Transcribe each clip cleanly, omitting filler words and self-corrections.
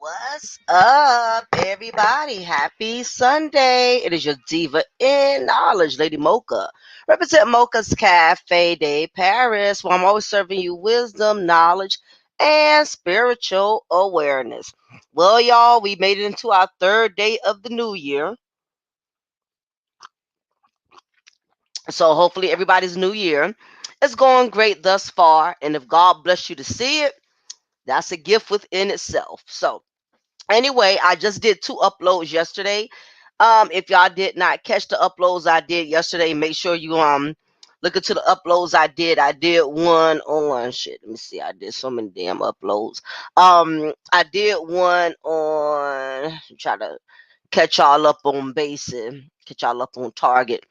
What's up, everybody? Happy Sunday. It is your diva in knowledge, Lady Mocha. Represent Mocha's Cafe de Paris, where I'm always serving you wisdom, knowledge, and spiritual awareness. Well, y'all, we made it into our third day of the new year. So hopefully everybody's new year is going great thus far. And if God bless you to see it, that's a gift within itself. So anyway, I just did 2 uploads yesterday. If y'all did not catch the uploads I did yesterday, make sure you look into the uploads I did. I did one on shit. Let me see. I did so many damn uploads. I did one on try to catch y'all up on basic, catch y'all up on target.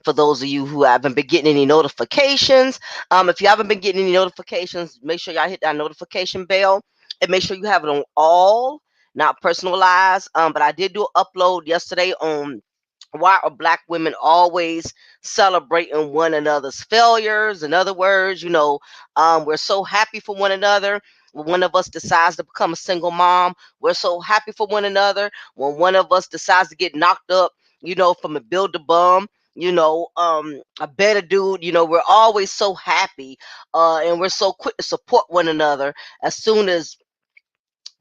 For those of you who haven't been getting any notifications, if you haven't been getting any notifications, make sure y'all hit that notification bell and make sure you have it on all, not personalized. But I did do an upload yesterday on why are black women always celebrating one another's failures. In other words, we're so happy for one another. When one of us decides to become a single mom, we're so happy for one another. When one of us decides to get knocked up, from a build a bum, a better dude, we're always so happy, and we're so quick to support one another as soon as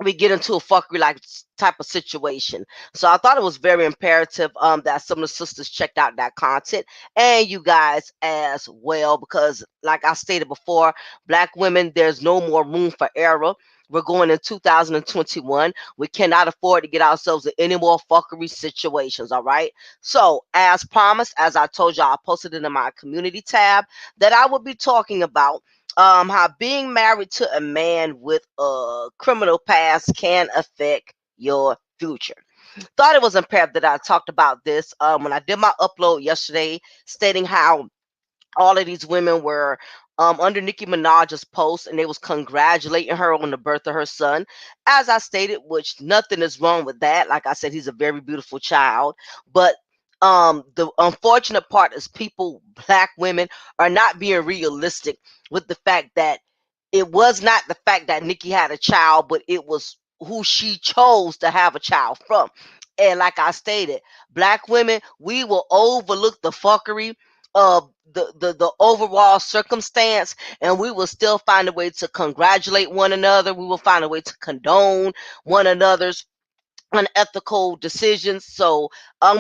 we get into a fuckery like type of situation. So I thought it was very imperative that some of the sisters checked out that content, and you guys as well, because like I stated before, black women, there's no more room for error. We're going in 2021. We cannot afford to get ourselves in any more fuckery situations. All right. So, as promised, as I told y'all, I posted it in my community tab that I would be talking about how being married to a man with a criminal past can affect your future. Thought it was imperative that I talked about this when I did my upload yesterday, stating how all of these women were under Nicki Minaj's post, and they was congratulating her on the birth of her son. As I stated, which nothing is wrong with that. Like I said, he's a very beautiful child. But the unfortunate part is people, black women, are not being realistic with the fact that it was not the fact that Nicki had a child, but it was who she chose to have a child from. And like I stated, black women, we will overlook the fuckery of the overall circumstance, and we will still find a way to congratulate one another. We will find a way to condone one another's unethical decisions. So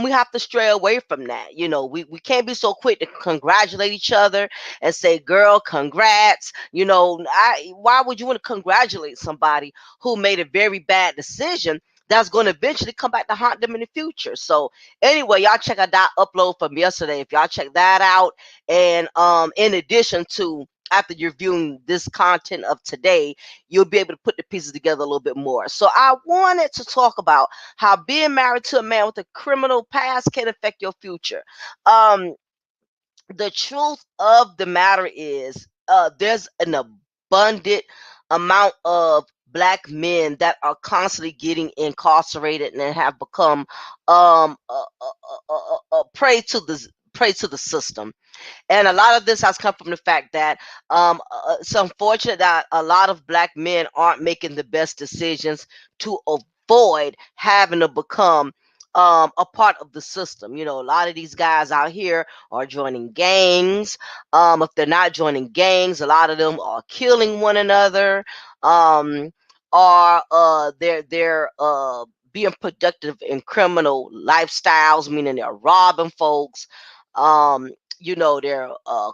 we have to stray away from that. We can't be so quick to congratulate each other and say, girl, congrats. Why would you want to congratulate somebody who made a very bad decision that's going to eventually come back to haunt them in the future? So anyway, y'all check out that upload from yesterday. If y'all check that out, and in addition to, after you're viewing this content of today, you'll be able to put the pieces together a little bit more. So I wanted to talk about how being married to a man with a criminal past can affect your future. The truth of the matter is, there's an abundant amount of black men that are constantly getting incarcerated and have become prey to the system. And a lot of this has come from the fact that it's unfortunate that a lot of black men aren't making the best decisions to avoid having to become a part of the system. A lot of these guys out here are joining gangs. If they're not joining gangs, a lot of them are killing one another. Are they're being productive in criminal lifestyles, meaning they're robbing folks, um, they're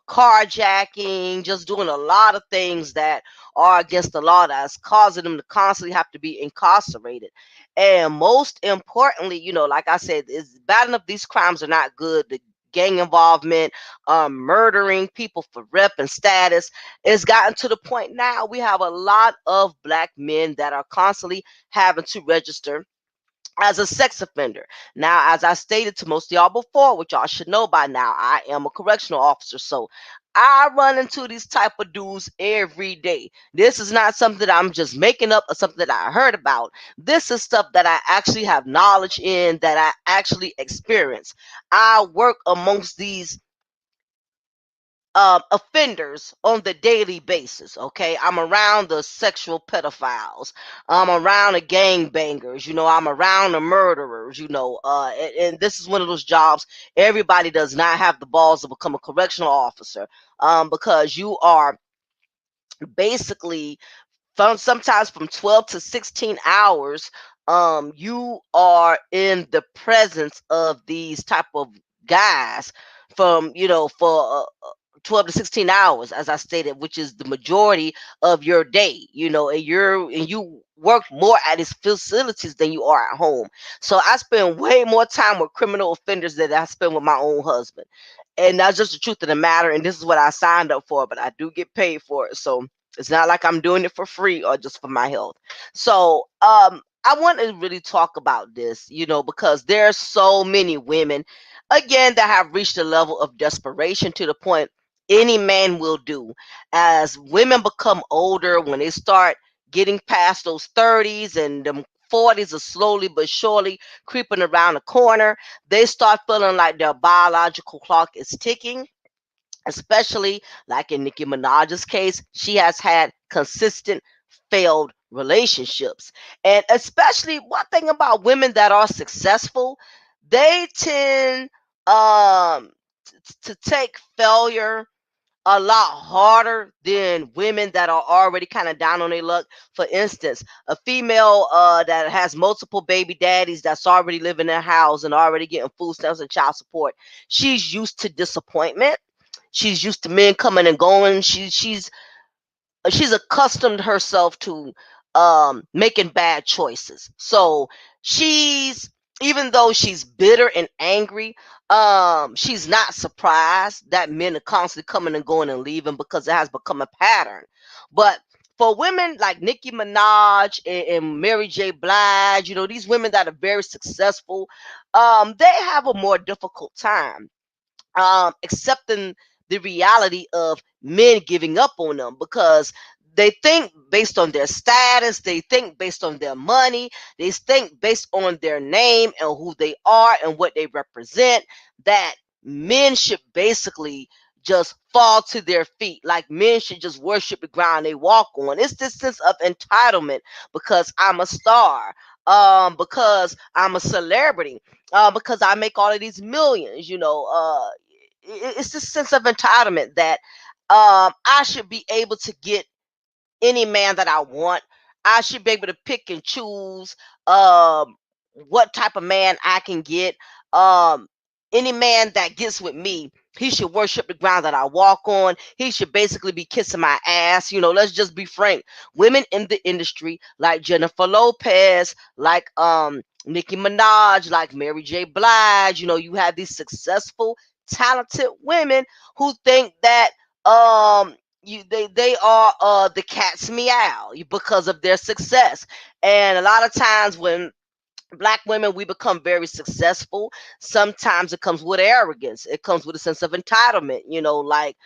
carjacking, just doing a lot of things that are against the law that's causing them to constantly have to be incarcerated. And most importantly, like I said, it's bad enough these crimes are not good. The gang involvement, murdering people for rep and status, it's gotten to the point now we have a lot of black men that are constantly having to register as a sex offender. Now, as I stated to most of y'all before, which y'all should know by now, I am a correctional officer. So I run into these type of dudes every day. This is not something that I'm just making up or something that I heard about. This is stuff that I actually have knowledge in, that I actually experience. I work amongst these offenders on the daily basis. Okay, I'm around the sexual pedophiles. I'm around the gang bangers. I'm around the murderers. And this is one of those jobs everybody does not have the balls to become a correctional officer, because you are basically sometimes from 12 to 16 hours, you are in the presence of these type of guys from for 12 to 16 hours, as I stated, which is the majority of your day, and you work more at these facilities than you are at home. So I spend way more time with criminal offenders than I spend with my own husband. And that's just the truth of the matter. And this is what I signed up for, but I do get paid for it. So it's not like I'm doing it for free or just for my health. So I want to really talk about this, because there are so many women, again, that have reached a level of desperation to the point any man will do. As women become older, when they start getting past those 30s and them 40s are slowly but surely creeping around the corner, they start feeling like their biological clock is ticking, especially like in Nicki Minaj's case. She has had consistent failed relationships. And especially one thing about women that are successful, they tend to take failure a lot harder than women that are already kind of down on their luck. For instance, a female that has multiple baby daddies, that's already living in their house and already getting food stamps and child support, she's used to disappointment. She's used to men coming and going. She's accustomed herself to making bad choices. So she's, even though she's bitter and angry, she's not surprised that men are constantly coming and going and leaving, because it has become a pattern. But for women like Nicki Minaj and Mary J. Blige, these women that are very successful, they have a more difficult time accepting the reality of men giving up on them, because they think based on their status, they think based on their money, they think based on their name and who they are and what they represent, that men should basically just fall to their feet. Like men should just worship the ground they walk on. It's this sense of entitlement, because I'm a star, because I'm a celebrity, because I make all of these millions, it's this sense of entitlement that I should be able to get any man that I want. I should be able to pick and choose what type of man I can get. Um, any man that gets with me, he should worship the ground that I walk on. He should basically be kissing my ass. Let's just be frank. Women in the industry, like Jennifer Lopez, like Nicki Minaj, like Mary J. Blige, you have these successful, talented women who think that they are the cat's meow because of their success. And a lot of times when black women, we become very successful, sometimes it comes with arrogance, it comes with a sense of entitlement, like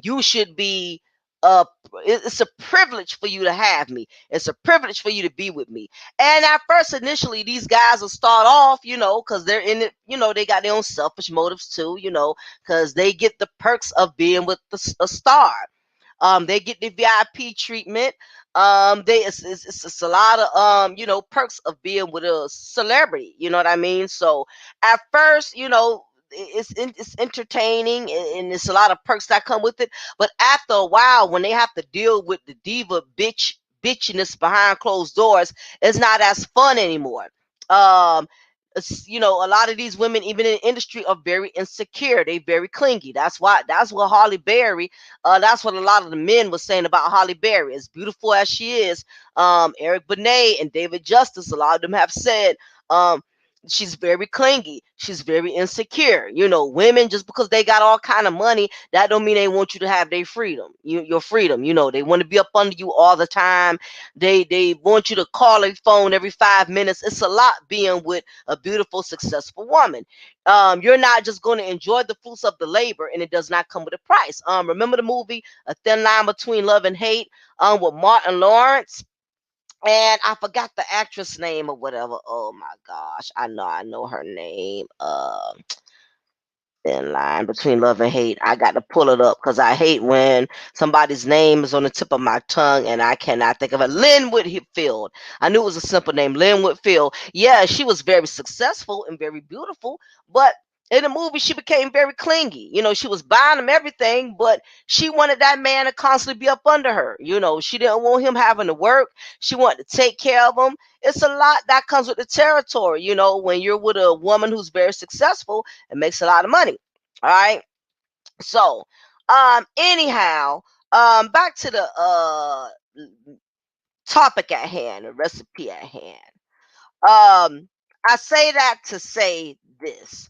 you should be uh it's a privilege for you to have me, it's a privilege for you to be with me. And at first, initially, these guys will start off, because they're in it, they got their own selfish motives too, because they get the perks of being with a star. They get the VIP treatment. It's a lot of perks of being with a celebrity. You know what I mean? So at first, it's entertaining, and it's a lot of perks that come with it. But after a while, when they have to deal with the diva bitchiness behind closed doors, it's not as fun anymore. Um, a lot of these women, even in the industry, are very insecure. They very clingy. That's what Holly Berry. That's what a lot of the men were saying about Holly Berry. As beautiful as she is, Eric Benet and David Justice, a lot of them have said, um, she's very clingy. She's very insecure. Women, just because they got all kind of money, that don't mean they want you to have their freedom. Your freedom. They want to be up under you all the time. They want you to call a phone every 5 minutes. It's a lot being with a beautiful, successful woman. You're not just going to enjoy the fruits of the labor, and it does not come with a price. Remember the movie A Thin Line Between Love and Hate, with Martin Lawrence? And I forgot the actress name or whatever. Oh my gosh, I know her name. Thin line between love and hate. I got to pull it up because I hate when somebody's name is on the tip of my tongue and I cannot think of it. Lynn Whitfield. I knew it was a simple name. Lynn Whitfield. Yeah, she was very successful and very beautiful, but in the movie she became very clingy. She was buying him everything, but she wanted that man to constantly be up under her. She didn't want him having to work. She wanted to take care of him. It's a lot that comes with the territory. When you're with a woman who's very successful and makes a lot of money. All right. So, anyhow, back to the topic at hand, the recipe at hand. I say that to say this: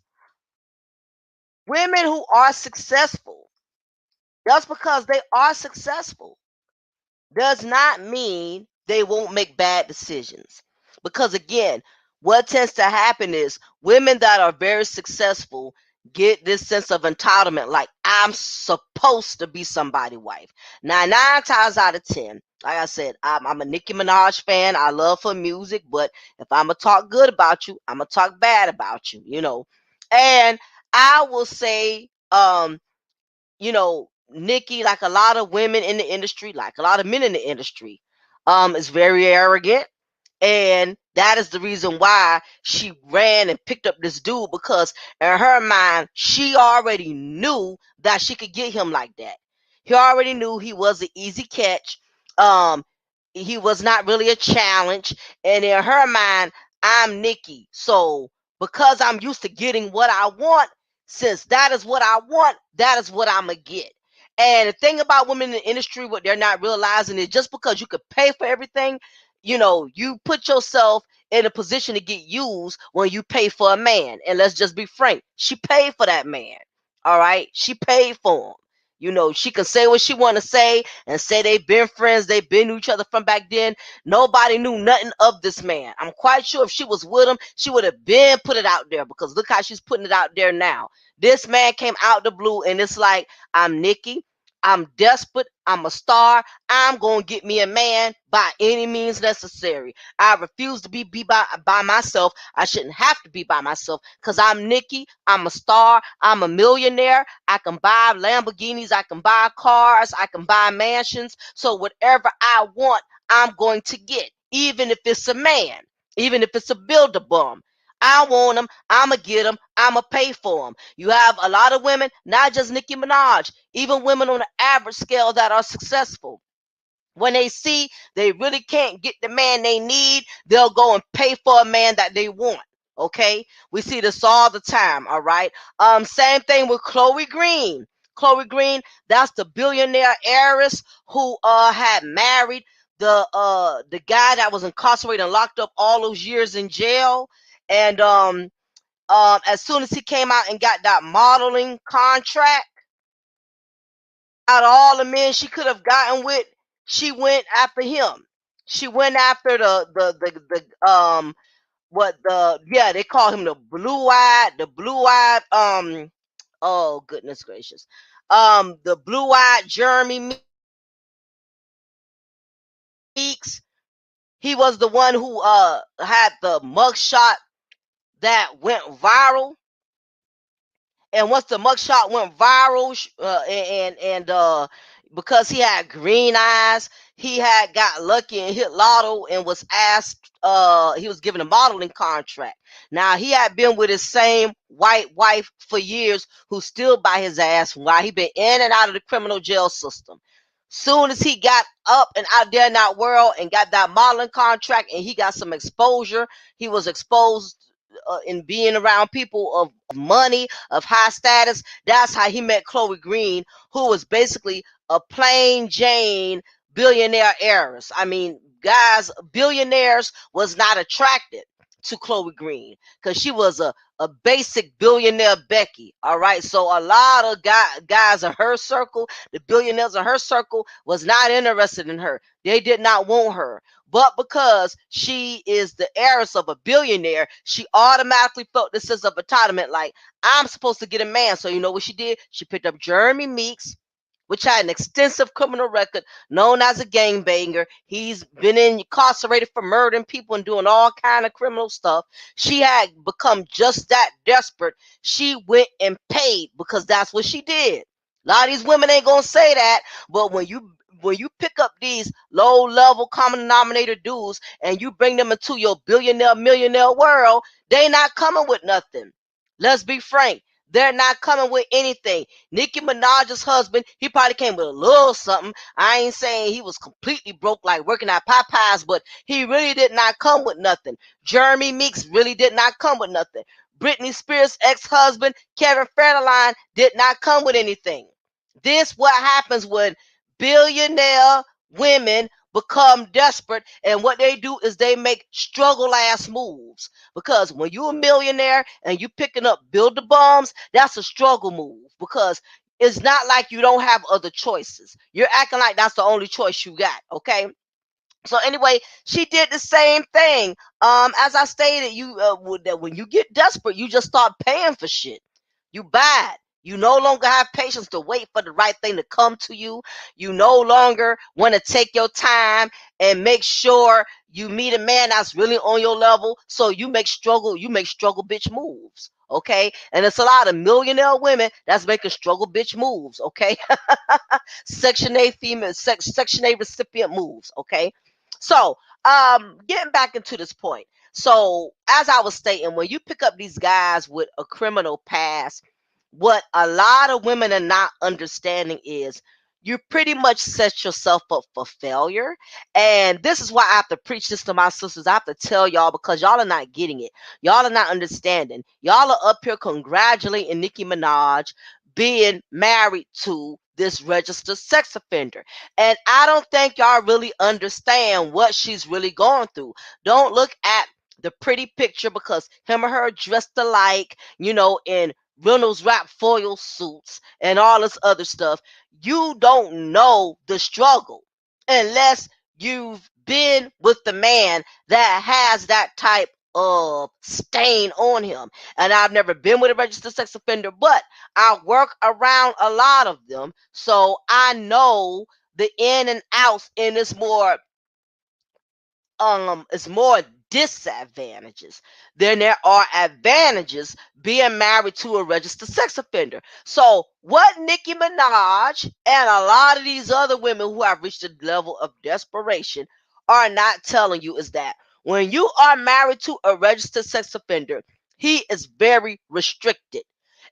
women who are successful, just because they are successful, does not mean they won't make bad decisions. Because again, what tends to happen is women that are very successful get this sense of entitlement, like I'm supposed to be somebody's wife. Now, 9 times out of 10, like I said, I'm a Nicki Minaj fan. I love her music, but if I'm gonna talk good about you, I'm gonna talk bad about you. And I will say, Nikki, like a lot of women in the industry, like a lot of men in the industry, is very arrogant. And that is the reason why she ran and picked up this dude, because in her mind, she already knew that she could get him like that. He already knew he was an easy catch. Um, he was not really a challenge. And in her mind, I'm Nikki. So because I'm used to getting what I want, since that is what I want, that is what I'm going to get. And the thing about women in the industry, what they're not realizing is just because you could pay for everything, you put yourself in a position to get used when you pay for a man. And let's just be frank, she paid for that man. All right, she paid for him. She can say what she want to say and say they've been friends, they've been to each other from back then. Nobody knew nothing of this man. I'm quite sure if she was with him, she would have been put it out there, because look how she's putting it out there now. This man came out the blue, and it's like, I'm Nikki. I'm desperate. I'm a star. I'm going to get me a man by any means necessary. I refuse to be by myself. I shouldn't have to be by myself, because I'm Nikki. I'm a star. I'm a millionaire. I can buy Lamborghinis. I can buy cars. I can buy mansions. So whatever I want, I'm going to get, even if it's a man, even if it's a builder bum. I want them. I'ma get them. I'ma pay for them. You have a lot of women, not just Nicki Minaj, even women on the average scale that are successful. When they see they really can't get the man they need, they'll go and pay for a man that they want. Okay, we see this all the time. All right. Same thing with Chloe Green. Chloe Green, that's the billionaire heiress who had married the guy that was incarcerated and locked up all those years in jail. And as soon as he came out and got that modeling contract, out of all the men she could have gotten with, she went after him. She went after the what the yeah, they call him the blue eyed oh goodness gracious, the blue eyed Jeremy Meeks. He was the one who had the mugshot that went viral. And once the mugshot went viral, because he had green eyes, he had got lucky and hit lotto and was asked. He was given a modeling contract. Now he had been with his same white wife for years, who still by his ass while he been in and out of the criminal jail system. Soon as he got up and out there in that world and got that modeling contract and he got some exposure, he was exposed in being around people of money, of high status. That's how he met Chloe Green, who was basically a plain Jane billionaire heiress. I mean, guys, billionaires was not attracted to Chloe Green because she was a basic billionaire Becky. All right. So a lot of guys in her circle, the billionaires in her circle, was not interested in her. They did not want her. But because she is the heiress of a billionaire, she automatically felt this sense of entitlement. Like, I'm supposed to get a man. So you know what she did? She picked up Jeremy Meeks, which had an extensive criminal record, known as a gangbanger. He's been incarcerated for murdering people and doing all kind of criminal stuff. She had become just that desperate. She went and paid because that's what she did. A lot of these women ain't gonna say that, but when you pick up these low level common denominator dudes and you bring them into your billionaire millionaire world, they not coming with nothing. Let's be frank. They're not coming with anything. Nicki Minaj's husband, he probably came with a little something. I ain't saying he was completely broke like working at Popeyes, but he really did not come with nothing. Jeremy Meeks really did not come with nothing. Britney Spears' ex-husband, Kevin Federline, did not come with anything. This what happens when billionaire women become desperate, and what they do is they make struggle ass moves. Because when you're a millionaire and you picking up build the bombs, that's a struggle move. Because it's not like you don't have other choices. You're acting like that's the only choice you got. Okay. So anyway, she did the same thing. As I stated, that when you get desperate, you just start paying for shit. You buy it. You no longer have patience to wait for the right thing to come to you. You no longer want to take your time and make sure you meet a man that's really on your level. So you make struggle bitch moves. Okay. And it's a lot of millionaire women that's making struggle bitch moves. Okay. Section A recipient moves. Okay. So, getting back into this point. So, as I was stating, when you pick up these guys with a criminal past, what a lot of women are not understanding is you pretty much set yourself up for failure. And this is why I have to preach this to my sisters. I have to tell y'all because y'all are not getting it. Y'all are not understanding. Y'all are up here congratulating Nicki Minaj being married to this registered sex offender. And I don't think y'all really understand what she's really going through. Don't look at the pretty picture because him or her dressed alike, in Reynolds wrap foil suits and all this other stuff. You don't know the struggle unless you've been with the man that has that type of stain on him. And I've never been with a registered sex offender, but I work around a lot of them. So I know the in and outs, and it's more disadvantages than there are advantages being married to a registered sex offender. So what Nicki Minaj and a lot of these other women who have reached a level of desperation are not telling you is that when you are married to a registered sex offender, he is very restricted.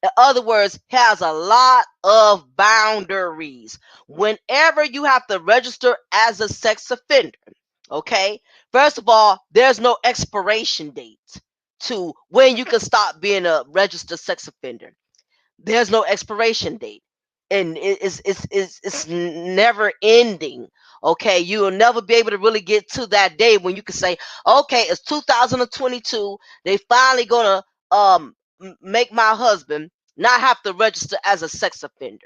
In other words, he has a lot of boundaries. Whenever you have to register as a sex offender, okay, first of all, there's no expiration date to when you can stop being a registered sex offender. There's no expiration date, and it's never ending. Okay, you will never be able to really get to that day when you can say, okay, it's 2022. They finally gonna make my husband not have to register as a sex offender.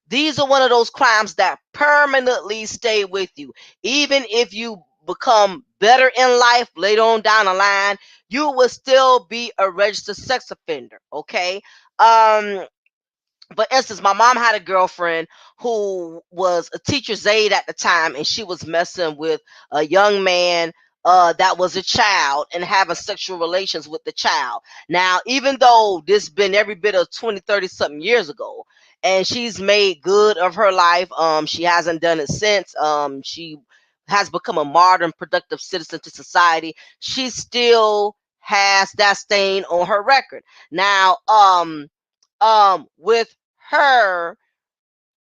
These are one of those crimes that permanently stay with you, even if you become better in life later on down the line, you will still be a registered sex offender. Okay. um for instance, my mom had a girlfriend who was a teacher's aide at the time, and she was messing with a young man that was a child and having sexual relations with the child. Now, even though this been every bit of 20, 30 something years ago, and she's made good of her life, she hasn't done it since. She has become a modern, productive citizen to society. She still has that stain on her record. Now, with her,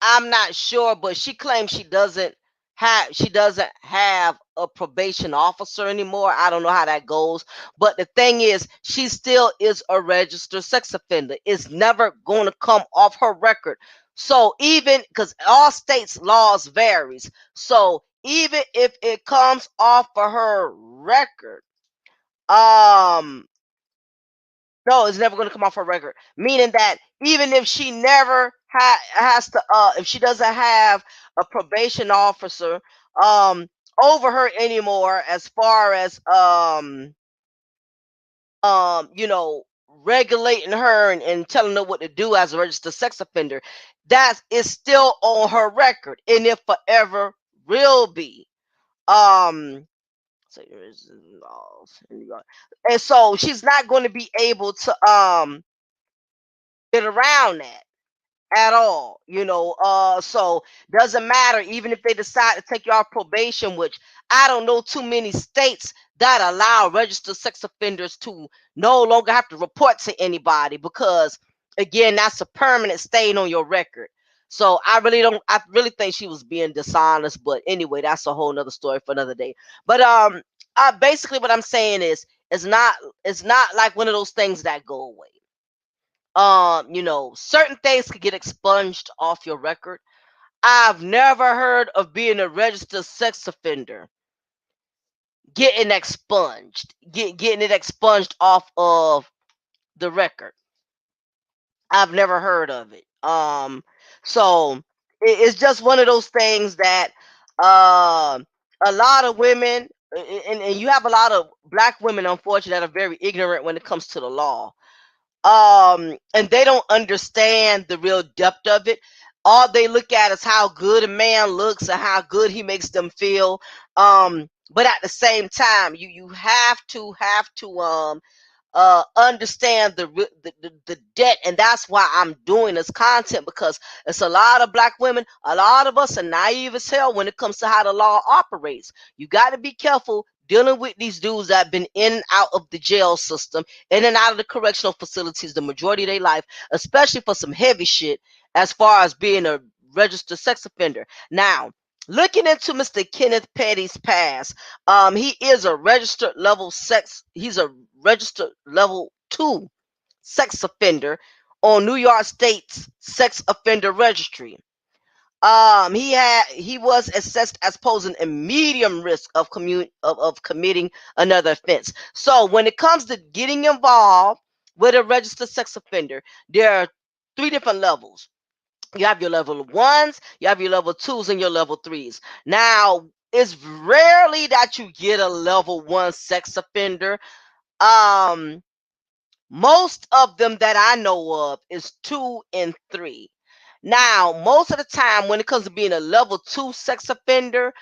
I'm not sure, but she claims she doesn't have a probation officer anymore. I don't know how that goes. But the thing is, she still is a registered sex offender. It's never going to come off her record. So even because all states' laws varies. So even if it comes off of her record, um no, it's never going to come off her record. Meaning that even if she never has to, if she doesn't have a probation officer um, over her anymore, as far as you know, regulating her and telling her what to do as a registered sex offender, that is still on her record, and it forever will be. Um, so and so she's not going to be able to get around that at all, so doesn't matter even if they decide to take you off probation, which I don't know too many states that allow registered sex offenders to no longer have to report to anybody, because again, that's a permanent stain on your record. So I really think she was being dishonest, but anyway, that's a whole nother story for another day. But basically what I'm saying is, it's not like one of those things that go away. Certain things could get expunged off your record. I've never heard of being a registered sex offender getting expunged, getting it expunged off of the record. I've never heard of it. So it's just one of those things that uh, a lot of women, and you have a lot of black women, unfortunately, that are very ignorant when it comes to the law. And they don't understand the real depth of it. All they look at is how good a man looks and how good he makes them feel. But at the same time, you have to understand the debt, and that's why I'm doing this content, because it's a lot of black women, a lot of us are naive as hell when it comes to how the law operates. You got to be careful dealing with these dudes that have been in and out of the jail system, in and out of the correctional facilities the majority of their life, especially for some heavy shit as far as being a registered sex offender. Now, looking into Mr. Kenneth Petty's past, he is a he's a registered level 2 sex offender on New York State's sex offender registry. He was assessed as posing a medium risk of committing another offense. So when it comes to getting involved with a registered sex offender, there are three different levels. You have your level ones, you have your level twos, and your level threes. Now, it's rarely that you get a level one sex offender. Um, Most of them that I know of is two and three. Now, most of the time when it comes to being a level two sex offender,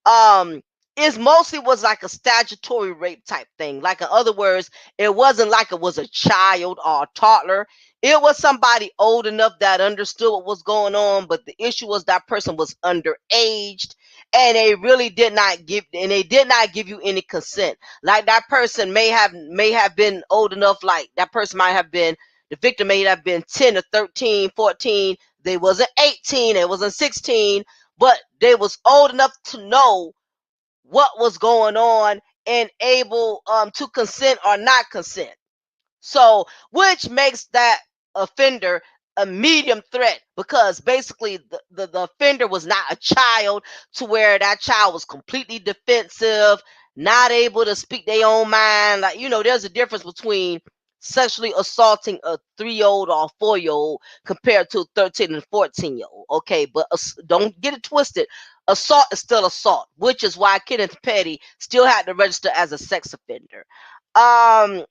um, it mostly was like a statutory rape type thing. Like, in other words, it wasn't like it was a child or a toddler. It was somebody old enough that understood what was going on, but the issue was that person was underaged, and they did not give you any consent. Like, that person may have been old enough, like that person might have been, the victim may have been 10 or 13, 14. They wasn't 18, they wasn't 16, but they was old enough to know what was going on and able to consent or not consent. So, which makes that offender a medium threat, because basically the offender was not a child to where that child was completely defensive, not able to speak their own mind. Like, there's a difference between sexually assaulting a 3-year-old or a 4-year-old compared to a 13 and 14-year-old. Okay, but don't get it twisted. Assault is still assault, which is why Kenneth Petty still had to register as a sex offender. Um,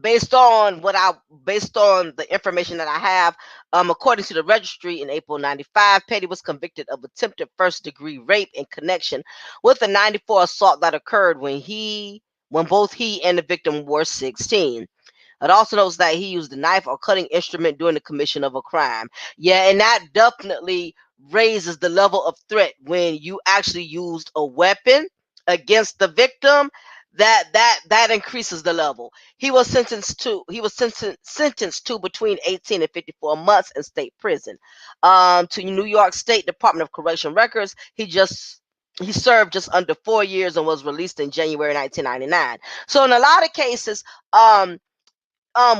based on the information that I have, according to the registry, in April 95, Petty was convicted of attempted first degree rape in connection with a 94 assault that occurred when both he and the victim were 16. It also notes that he used a knife or cutting instrument during the commission of a crime. Yeah, and that definitely raises the level of threat when you actually used a weapon against the victim. that increases the level. He was sentenced to between 18 and 54 months in state prison. To New York State Department of Correction records, he served just under 4 years and was released in January 1999. So in a lot of cases, um,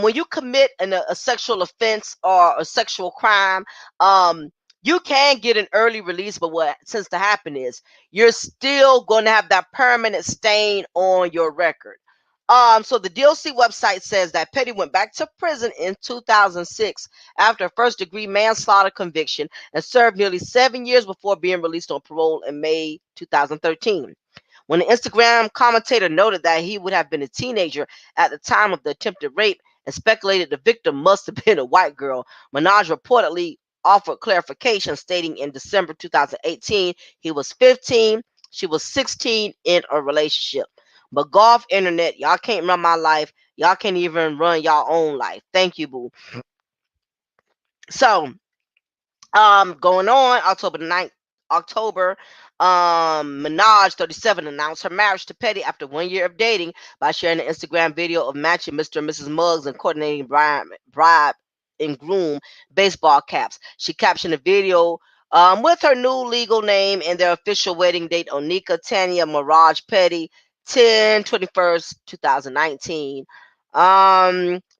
when you commit a sexual offense or a sexual crime, um, you can get an early release, but what tends to happen is you're still going to have that permanent stain on your record. So the DLC website says that Petty went back to prison in 2006 after a first degree manslaughter conviction and served nearly 7 years before being released on parole in May 2013. When the Instagram commentator noted that he would have been a teenager at the time of the attempted rape and speculated the victim must have been a white girl, Minaj reportedly offered clarification, stating in December 2018 he was 15, she was 16 in a relationship. But golf internet, y'all can't run my life. Y'all can't even run y'all own life. Thank you, boo. So, going on October, Minaj, 37, announced her marriage to Petty after 1 year of dating by sharing an Instagram video of matching Mr. and Mrs. Muggs and coordinating bride and groom baseball caps. She captioned the video with her new legal name and their official wedding date, Onika Tanya Mirage Petty, 10/21st, 2019.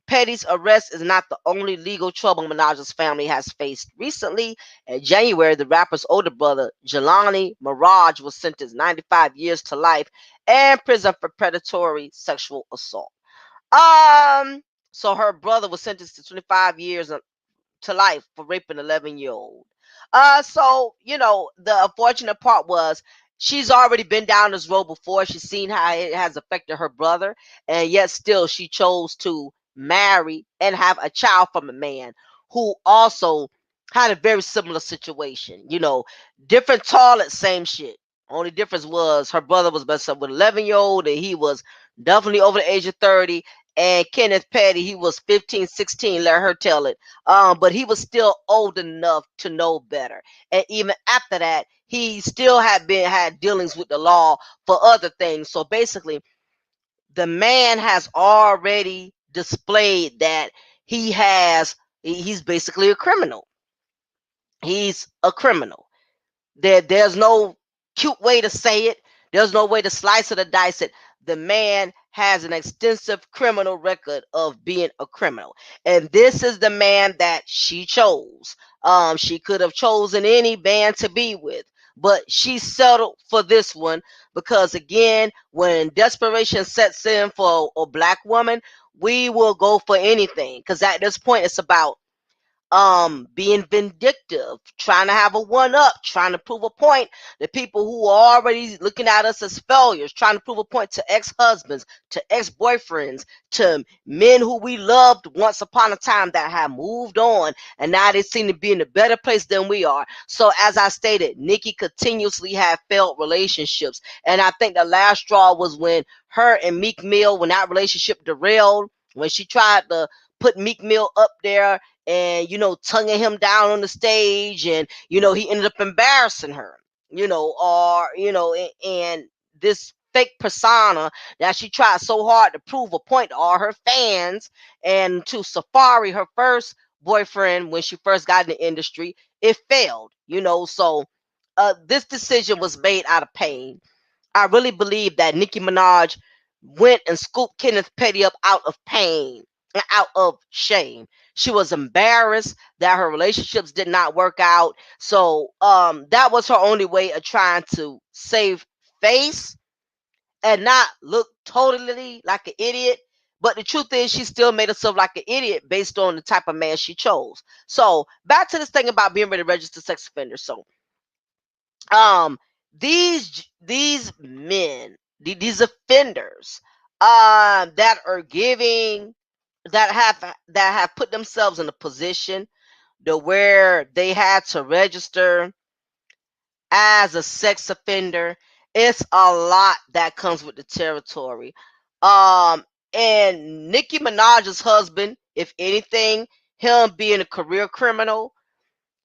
Petty's arrest is not the only legal trouble Minaj's family has faced recently. In January, the rapper's older brother, Jelani Mirage, was sentenced 95 years to life and prison for predatory sexual assault. Um, so her brother was sentenced to 25 years to life for raping an 11-year-old. So the unfortunate part was she's already been down this road before. She's seen how it has affected her brother, and yet still she chose to marry and have a child from a man who also had a very similar situation. Different toilet, same shit. Only difference was her brother was messed up with an 11-year-old, and he was definitely over the age of 30. And Kenneth Petty, he was 15, 16, let her tell it. But he was still old enough to know better. And even after that, he still had dealings with the law for other things. So basically, the man has already displayed that he's basically a criminal. He's a criminal. There's no cute way to say it. There's no way to slice it or dice it. The man has an extensive criminal record of being a criminal. And this is the man that she chose. She could have chosen any band to be with, but she settled for this one because, again, when desperation sets in for a black woman, we will go for anything. Because at this point, it's about being vindictive, trying to have a one up, trying to prove a point to people who are already looking at us as failures, trying to prove a point to ex-husbands, to ex-boyfriends, to men who we loved once upon a time that have moved on and now they seem to be in a better place than we are. So as I stated, Nikki continuously had failed relationships, and I think the last straw was when her and Meek Mill, when that relationship derailed, when she tried to put Meek Mill up there and tonguing him down on the stage, and he ended up embarrassing her, or and this fake persona that she tried so hard to prove a point to all her fans and to Safari, her first boyfriend when she first got in the industry, it failed. So this decision was made out of pain. I really believe that Nicki Minaj went and scooped Kenneth Petty up out of pain and out of shame. She was embarrassed that her relationships did not work out. So that was her only way of trying to save face and not look totally like an idiot. But the truth is, she still made herself like an idiot based on the type of man she chose. So back to this thing about being ready to register sex offender. So um these men, these offenders that are giving that have put themselves in a position to where they had to register as a sex offender, it's a lot that comes with the territory. And Nicki Minaj's husband, if anything, him being a career criminal,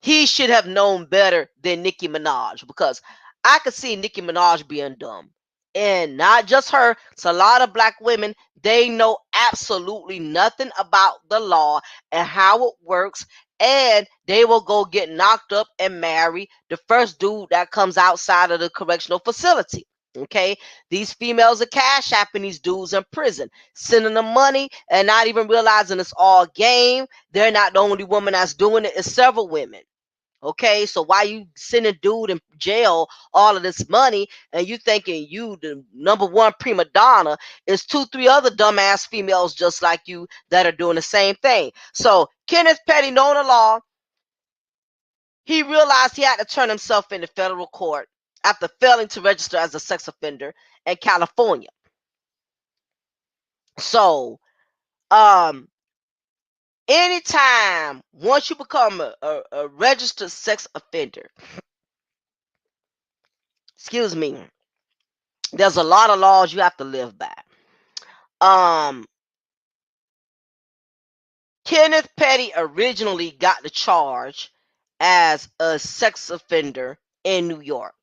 he should have known better than Nicki Minaj, because I could see Nicki Minaj being dumb. And not just her, it's a lot of black women. They know absolutely nothing about the law and how it works. And they will go get knocked up and marry the first dude that comes outside of the correctional facility. Okay, these females are cash apping these dudes in prison, sending them money and not even realizing it's all game. They're not the only woman that's doing it, it's several women. Okay, so why you sending dude in jail all of this money and you thinking you the number one prima donna? Is two, three other dumbass females just like you that are doing the same thing. So Kenneth Petty, knowing the law, he realized he had to turn himself into federal court after failing to register as a sex offender in California. So anytime once you become a registered sex offender, excuse me, there's a lot of laws you have to live by. Um, Kenneth Petty originally got the charge as a sex offender in New York.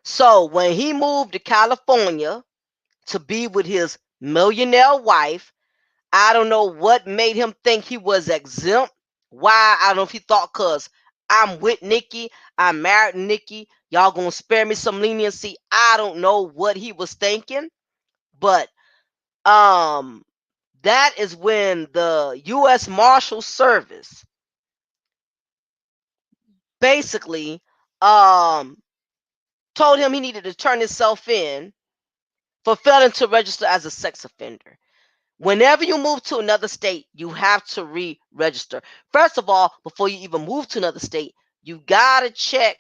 So when he moved to California to be with his millionaire wife, I don't know what made him think he was exempt. Why? I don't know if he thought because I'm with Nikki, I'm married to Nikki, y'all gonna spare me some leniency. I don't know what he was thinking, but um that is when the U.S. Marshal Service basically um, told him he needed to turn himself in for failing to register as a sex offender. Whenever you move to another state, you have to re-register. First of all, before you even move to another state, you gotta check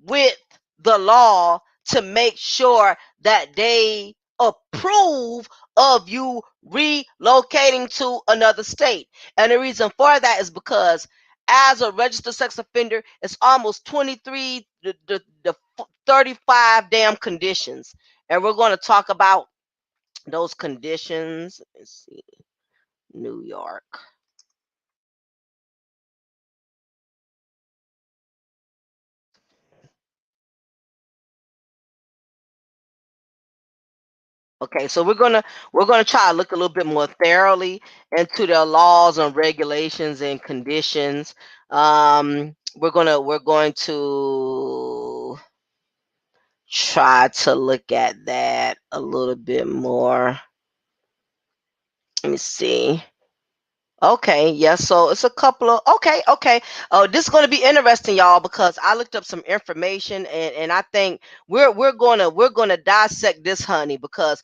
with the law to make sure that they approve of you relocating to another state. And the reason for that is because as a registered sex offender, it's almost 23 the 35 damn conditions. And we're going to talk about those conditions. Let's see. New York. Okay, so we're gonna try to look a little bit more thoroughly into their laws and regulations and conditions. We're going to try to look at that a little bit more. Let me see. Okay, yeah, so it's a couple of okay. Oh, this is gonna be interesting, y'all, because I looked up some information and I think we're gonna dissect this honey because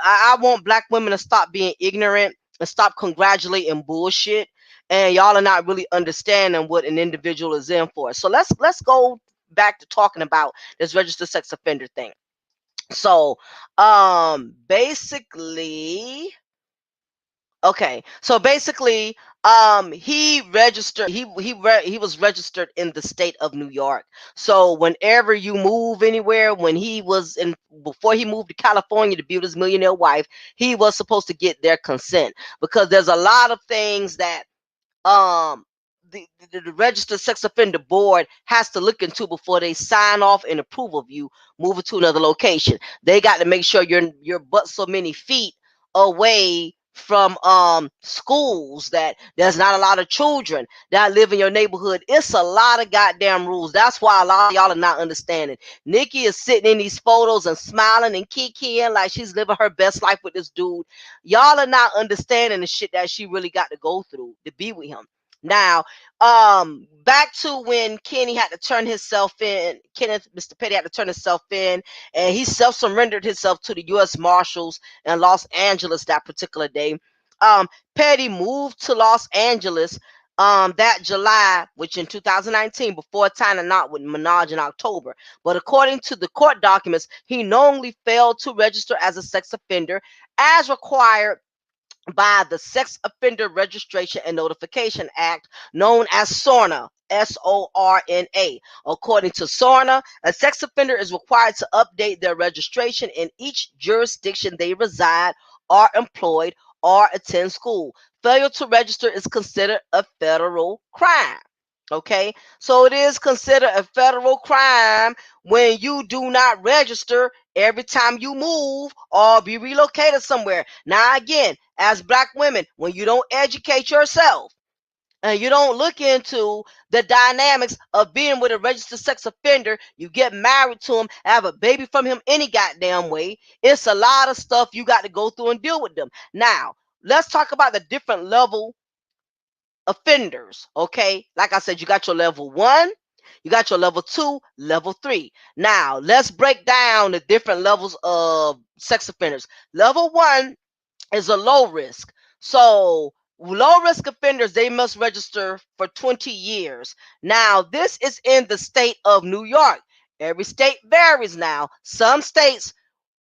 I want black women to stop being ignorant and stop congratulating bullshit. And y'all are not really understanding what an individual is in for. So let's go back to talking about this registered sex offender thing. So basically Okay, so basically, he was registered in the state of New York. So whenever you move anywhere, when he was in before he moved to California to be with his millionaire wife, he was supposed to get their consent because there's a lot of things that um the registered sex offender board has to look into before they sign off and approve of you moving to another location. They got to make sure you're but so many feet away from schools, that there's not a lot of children that live in your neighborhood. It's a lot of goddamn rules. That's why a lot of y'all are not understanding. Nikki is sitting in these photos and smiling and kikiing like she's living her best life with this dude. Y'all are not understanding the shit that she really got to go through to be with him. Now, back to when Kenny had to turn himself in, Kenneth, Mr. Petty had to turn himself in, and he self-surrendered himself to the U.S. Marshals in Los Angeles that particular day. Petty moved to Los Angeles that July, which in 2019, before tying a knot with Minaj in October. But according to the court documents, he knowingly failed to register as a sex offender as required by the Sex Offender Registration and Notification Act, known as SORNA. SORNA. According to SORNA, a sex offender is required to update their registration in each jurisdiction they reside, are employed, or attend school. Failure to register is considered a federal crime. Okay, so it is considered a federal crime when you do not register every time you move or be relocated somewhere. Now, again, as black women, when you don't educate yourself and you don't look into the dynamics of being with a registered sex offender, you get married to him, have a baby from him any goddamn way. It's a lot of stuff you got to go through and deal with them. Now, let's talk about the different level offenders. Okay, like I said, you got your level 1, you got your level 2, level 3. Now let's break down the different levels of sex offenders. Level 1 is a low risk. So low risk offenders, they must register for 20 years. Now this is in the state of New York. Every state varies. Now some states,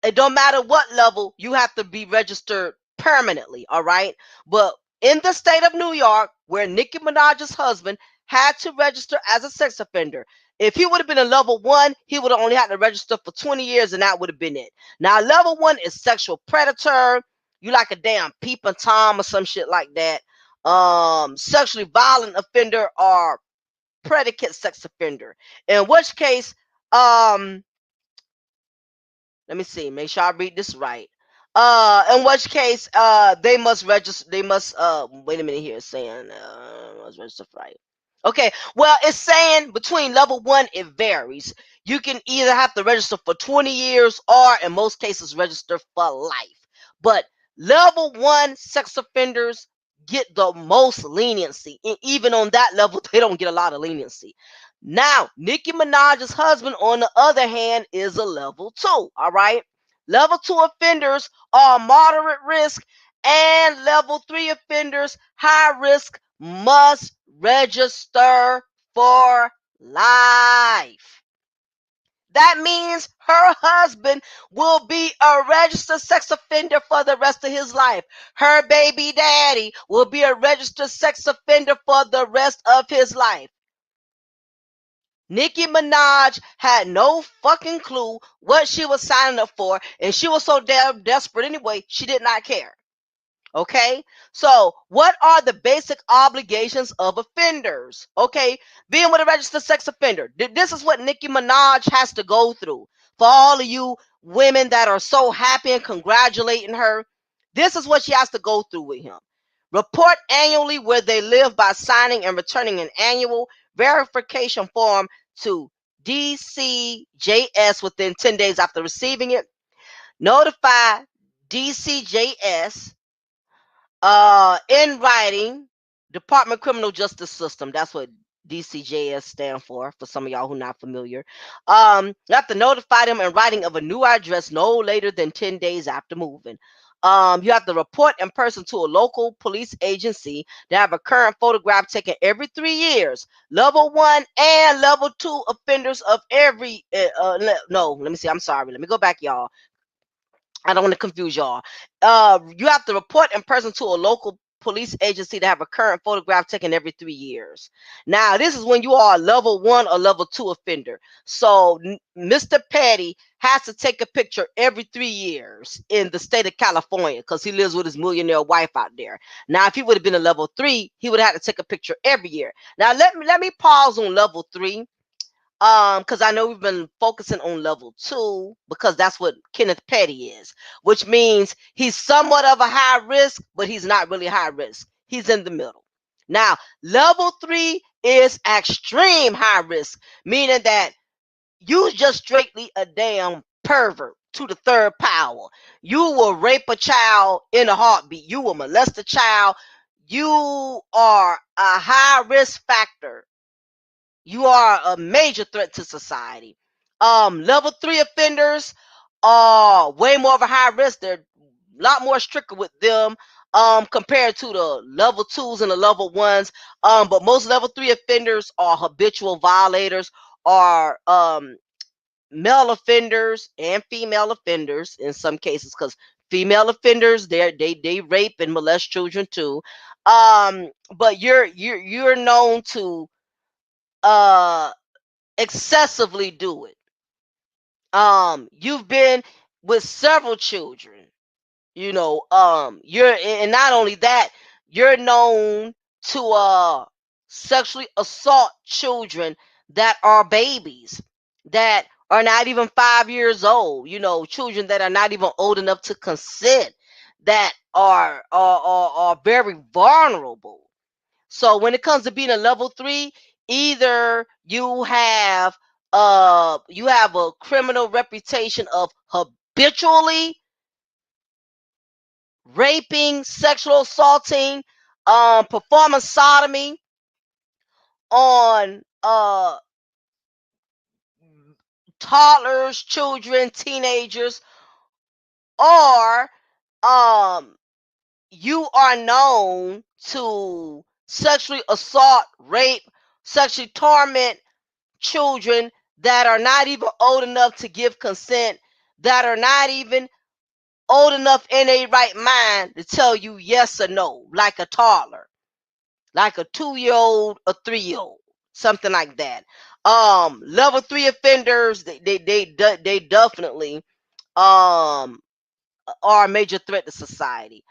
it don't matter what level, you have to be registered permanently, all right? But in the state of New York, where Nicki Minaj's husband had to register as a sex offender, if he would have been a level 1, he would have only had to register for 20 years, and that would have been it. Now level 1 is sexual predator. You like a damn peeping tom or some shit like that. Sexually violent offender or predicate sex offender, in which case, let me see, make sure I read this right. In which case, they must register. They must. Wait a minute here. It's saying must register right. Okay. Well, it's saying between level 1, it varies. You can either have to register for 20 years, or in most cases, register for life. But level 1 sex offenders get the most leniency, and even on that level, they don't get a lot of leniency. Now, Nicki Minaj's husband, on the other hand, is a level 2. All right. Level 2 offenders are moderate risk, and level 3 offenders, high risk, must register for life. That means her husband will be a registered sex offender for the rest of his life. Her baby daddy will be a registered sex offender for the rest of his life. Nicki Minaj had no fucking clue what she was signing up for, and she was so damn desperate anyway, she did not care. Okay, so what are the basic obligations of offenders? Okay, being with a registered sex offender. This is what Nicki Minaj has to go through. For all of you women that are so happy and congratulating her, this is what she has to go through with him. Report annually where they live by signing and returning an annual verification form to DCJS within 10 days after receiving it. Notify DCJS in writing, Department of Criminal Justice System. That's what DCJS stand for some of y'all who not familiar. You have to notify them in writing of a new address no later than 10 days after moving. You have to report in person to a local police agency to have a current photograph taken every 3 years. Level 1 and level 2 offenders of every, no, let me see. I'm sorry. Let me go back, y'all. I don't want to confuse y'all. You have to report in person to a local police agency to have a current photograph taken every 3 years. Now, this is when you are a level 1 or level 2 offender. So, Mr. Petty has to take a picture every 3 years in the state of California because he lives with his millionaire wife out there. Now, if he would have been a level 3, he would have had to take a picture every year. Now, let me pause on level 3, because I know we've been focusing on level 2 because that's what Kenneth Petty is, which means he's somewhat of a high risk, but he's not really high risk. He's in the middle. Now, level 3 is extreme high risk, meaning that you just straightly a damn pervert to the third power. You will rape a child in a heartbeat. You will molest a child. You are a high risk factor. You are a major threat to society. Level 3 offenders are way more of a high risk. They're a lot more stricter with them compared to the level 2s and the level 1s. But most level 3 offenders are habitual violators, are male offenders and female offenders in some cases, because female offenders they rape and molest children too. But you're known to uh excessively do it. You've been with several children, you're, and not only that, you're known to sexually assault children that are babies, that are not even 5 years old, children that are not even old enough to consent, that are very vulnerable. So when it comes to being a level 3, either you have a criminal reputation of habitually raping, sexual assaulting, performing sodomy on toddlers, children, teenagers, or um you are known to sexually assault, rape, sexually torment children that are not even old enough to give consent, that are not even old enough in a right mind to tell you yes or no, like a toddler, like a 2-year old, a 3-year old, something like that. Level 3 offenders, they definitely um are a major threat to society.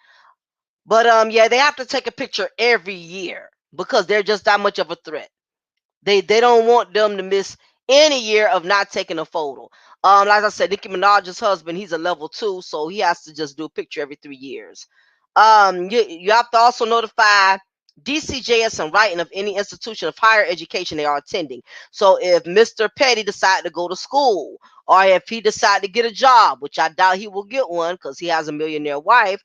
But yeah, they have to take a picture every year because they're just that much of a threat. They don't want them to miss any year of not taking a photo. Like I said, Nicki Minaj's husband, he's a level 2, so he has to just do a picture every 3 years. You have to also notify DCJS and writing of any institution of higher education they are attending. So if Mr. Petty decided to go to school, or if he decided to get a job, which I doubt he will get one because he has a millionaire wife,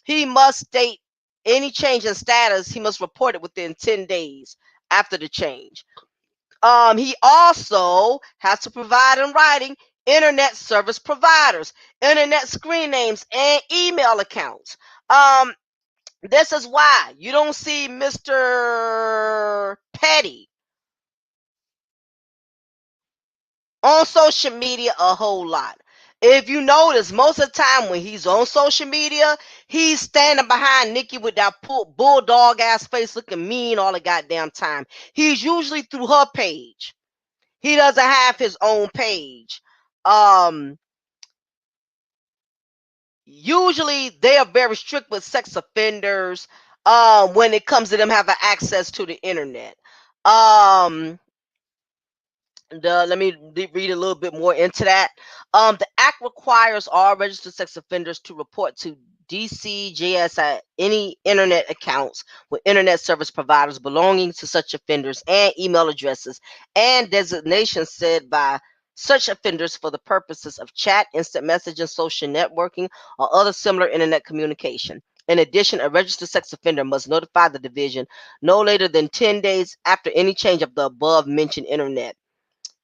he must state any change in status. He must report it within 10 days after the change. He also has to provide in writing internet service providers, internet screen names, and email accounts. This is why you don't see Mr. Petty on social media a whole lot. If you notice, most of the time when he's on social media, he's standing behind Nikki with that bulldog ass face looking mean all the goddamn time. He's usually through her page. He doesn't have his own page. Usually they are very strict with sex offenders when it comes to them having access to the internet. Let me read a little bit more into that. The act requires all registered sex offenders to report to DCJS at any internet accounts with internet service providers belonging to such offenders and email addresses and designations said by such offenders for the purposes of chat, instant messaging, social networking, or other similar internet communication. In addition, a registered sex offender must notify the division no later than 10 days after any change of the above mentioned internet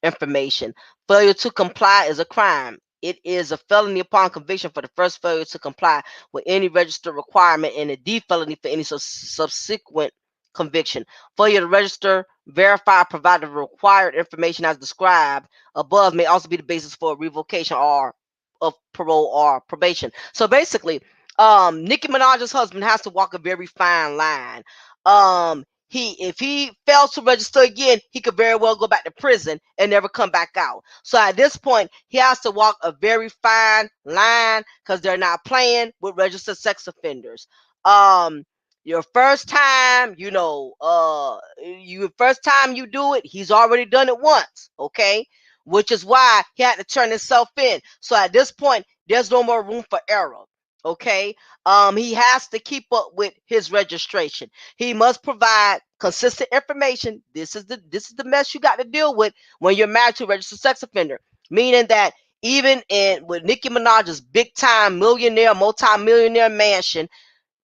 information. Failure to comply is a crime. It is a felony upon conviction for the first failure to comply with any registered requirement and a D felony for any subsequent conviction. Failure to register, verify, provide the required information as described above may also be the basis for a revocation or of parole or probation. So basically, Nicki Minaj's husband has to walk a very fine line. If he fails to register again, he could very well go back to prison and never come back out. So at this point, he has to walk a very fine line because they're not playing with registered sex offenders. Your first time, first time you do it, he's already done it once, okay? Which is why he had to turn himself in. So at this point, there's no more room for error. Okay. He has to keep up with his registration. He must provide consistent information. This is the mess you got to deal with when you're married to a registered sex offender. Meaning that even with Nicki Minaj's big time millionaire, multi-millionaire mansion,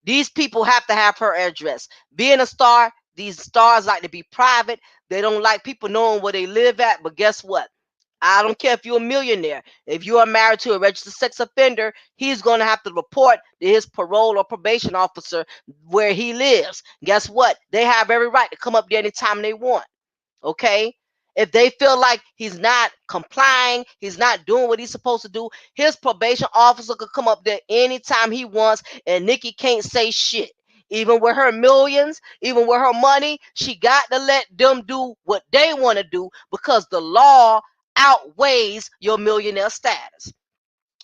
these people have to have her address. Being a star, these stars like to be private. They don't like people knowing where they live at. But guess what? I don't care if you're a millionaire. If you are married to a registered sex offender, he's going to have to report to his parole or probation officer where he lives. Guess what? They have every right to come up there anytime they want. Okay? If they feel like he's not complying, he's not doing what he's supposed to do, his probation officer could come up there anytime he wants, and Nikki can't say shit. Even with her millions, even with her money, she got to let them do what they want to do because the law outweighs your millionaire status.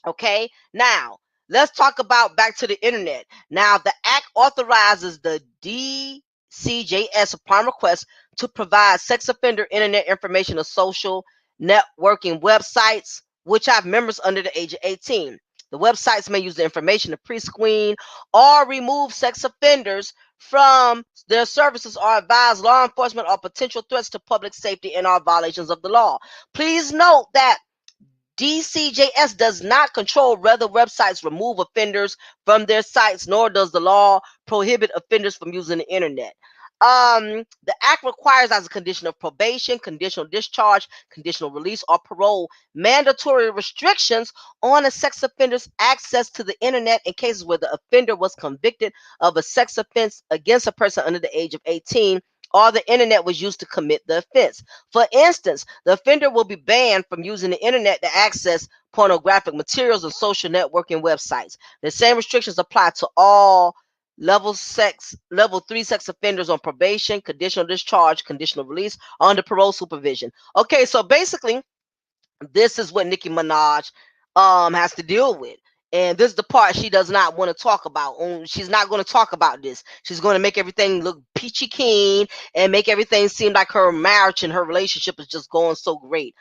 Okay, now let's talk about back to the internet. Now, the act authorizes the DCJS DCJS upon request to provide sex offender internet information of social networking websites which have members under the age of 18. The websites may use the information to pre-screen or remove sex offenders from their services or advise law enforcement or potential threats to public safety and or violations of the law. Please note that DCJS does not control whether websites remove offenders from their sites, nor does the law prohibit offenders from using the internet. The act requires, as a condition of probation, conditional discharge, conditional release, or parole, mandatory restrictions on a sex offender's access to the internet in cases where the offender was convicted of a sex offense against a person under the age of 18 or the internet was used to commit the offense. For instance, the offender will be banned from using the internet to access pornographic materials and social networking websites. The same restrictions apply to all level 3 sex offenders on probation, conditional discharge, conditional release, or under parole supervision. Okay, so basically this is what Nicki Minaj has to deal with. And this is the part she does not want to talk about. She's not going to talk about this. She's going to make everything look peachy keen and make everything seem like her marriage and her relationship is just going so great.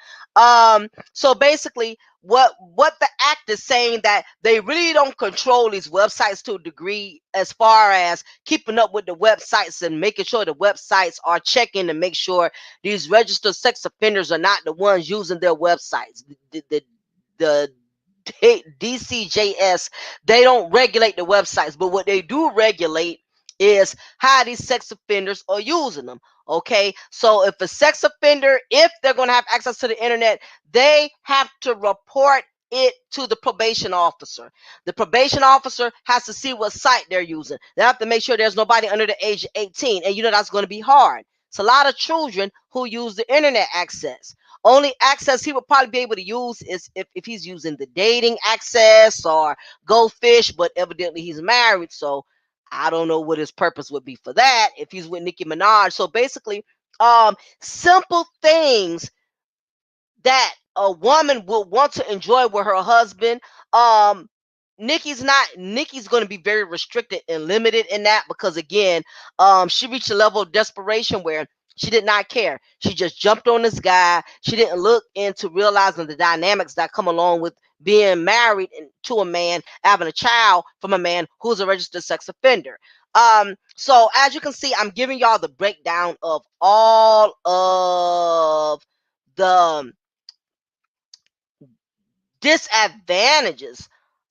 So basically, what the act is saying that they really don't control these websites to a degree as far as keeping up with the websites and making sure the websites are checking to make sure these registered sex offenders are not the ones using their websites. The DCJS, they don't regulate the websites, but what they do regulate is how these sex offenders are using them. Okay, so if a sex offender, if they're going to have access to the internet, they have to report it to the probation officer. The probation officer has to see what site they're using. They have to make sure there's nobody under the age of 18, and that's going to be hard. It's a lot of children who use the internet access. Only access he would probably be able to use is if he's using the dating access or GoFish, but evidently he's married, so I don't know what his purpose would be for that if he's with Nicki Minaj. So basically, simple things that a woman will want to enjoy with her husband. Nikki's going to be very restricted and limited in that because again, she reached a level of desperation where she did not care. She just jumped on this guy. She didn't look into realizing the dynamics that come along with being married to a man, having a child from a man who's a registered sex offender. So as you can see, I'm giving y'all the breakdown of all of the disadvantages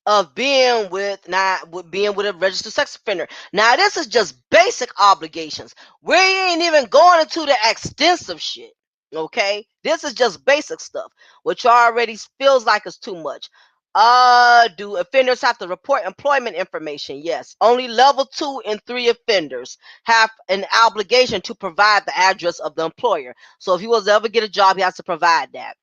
of being with a registered sex offender. Now, this is just basic obligations. We ain't even going into the extensive shit. Okay, this is just basic stuff, which already feels like it's too much. Do offenders have to report employment information? Yes. Only level 2 and 3 offenders have an obligation to provide the address of the employer. So if he was to ever get a job, he has to provide that.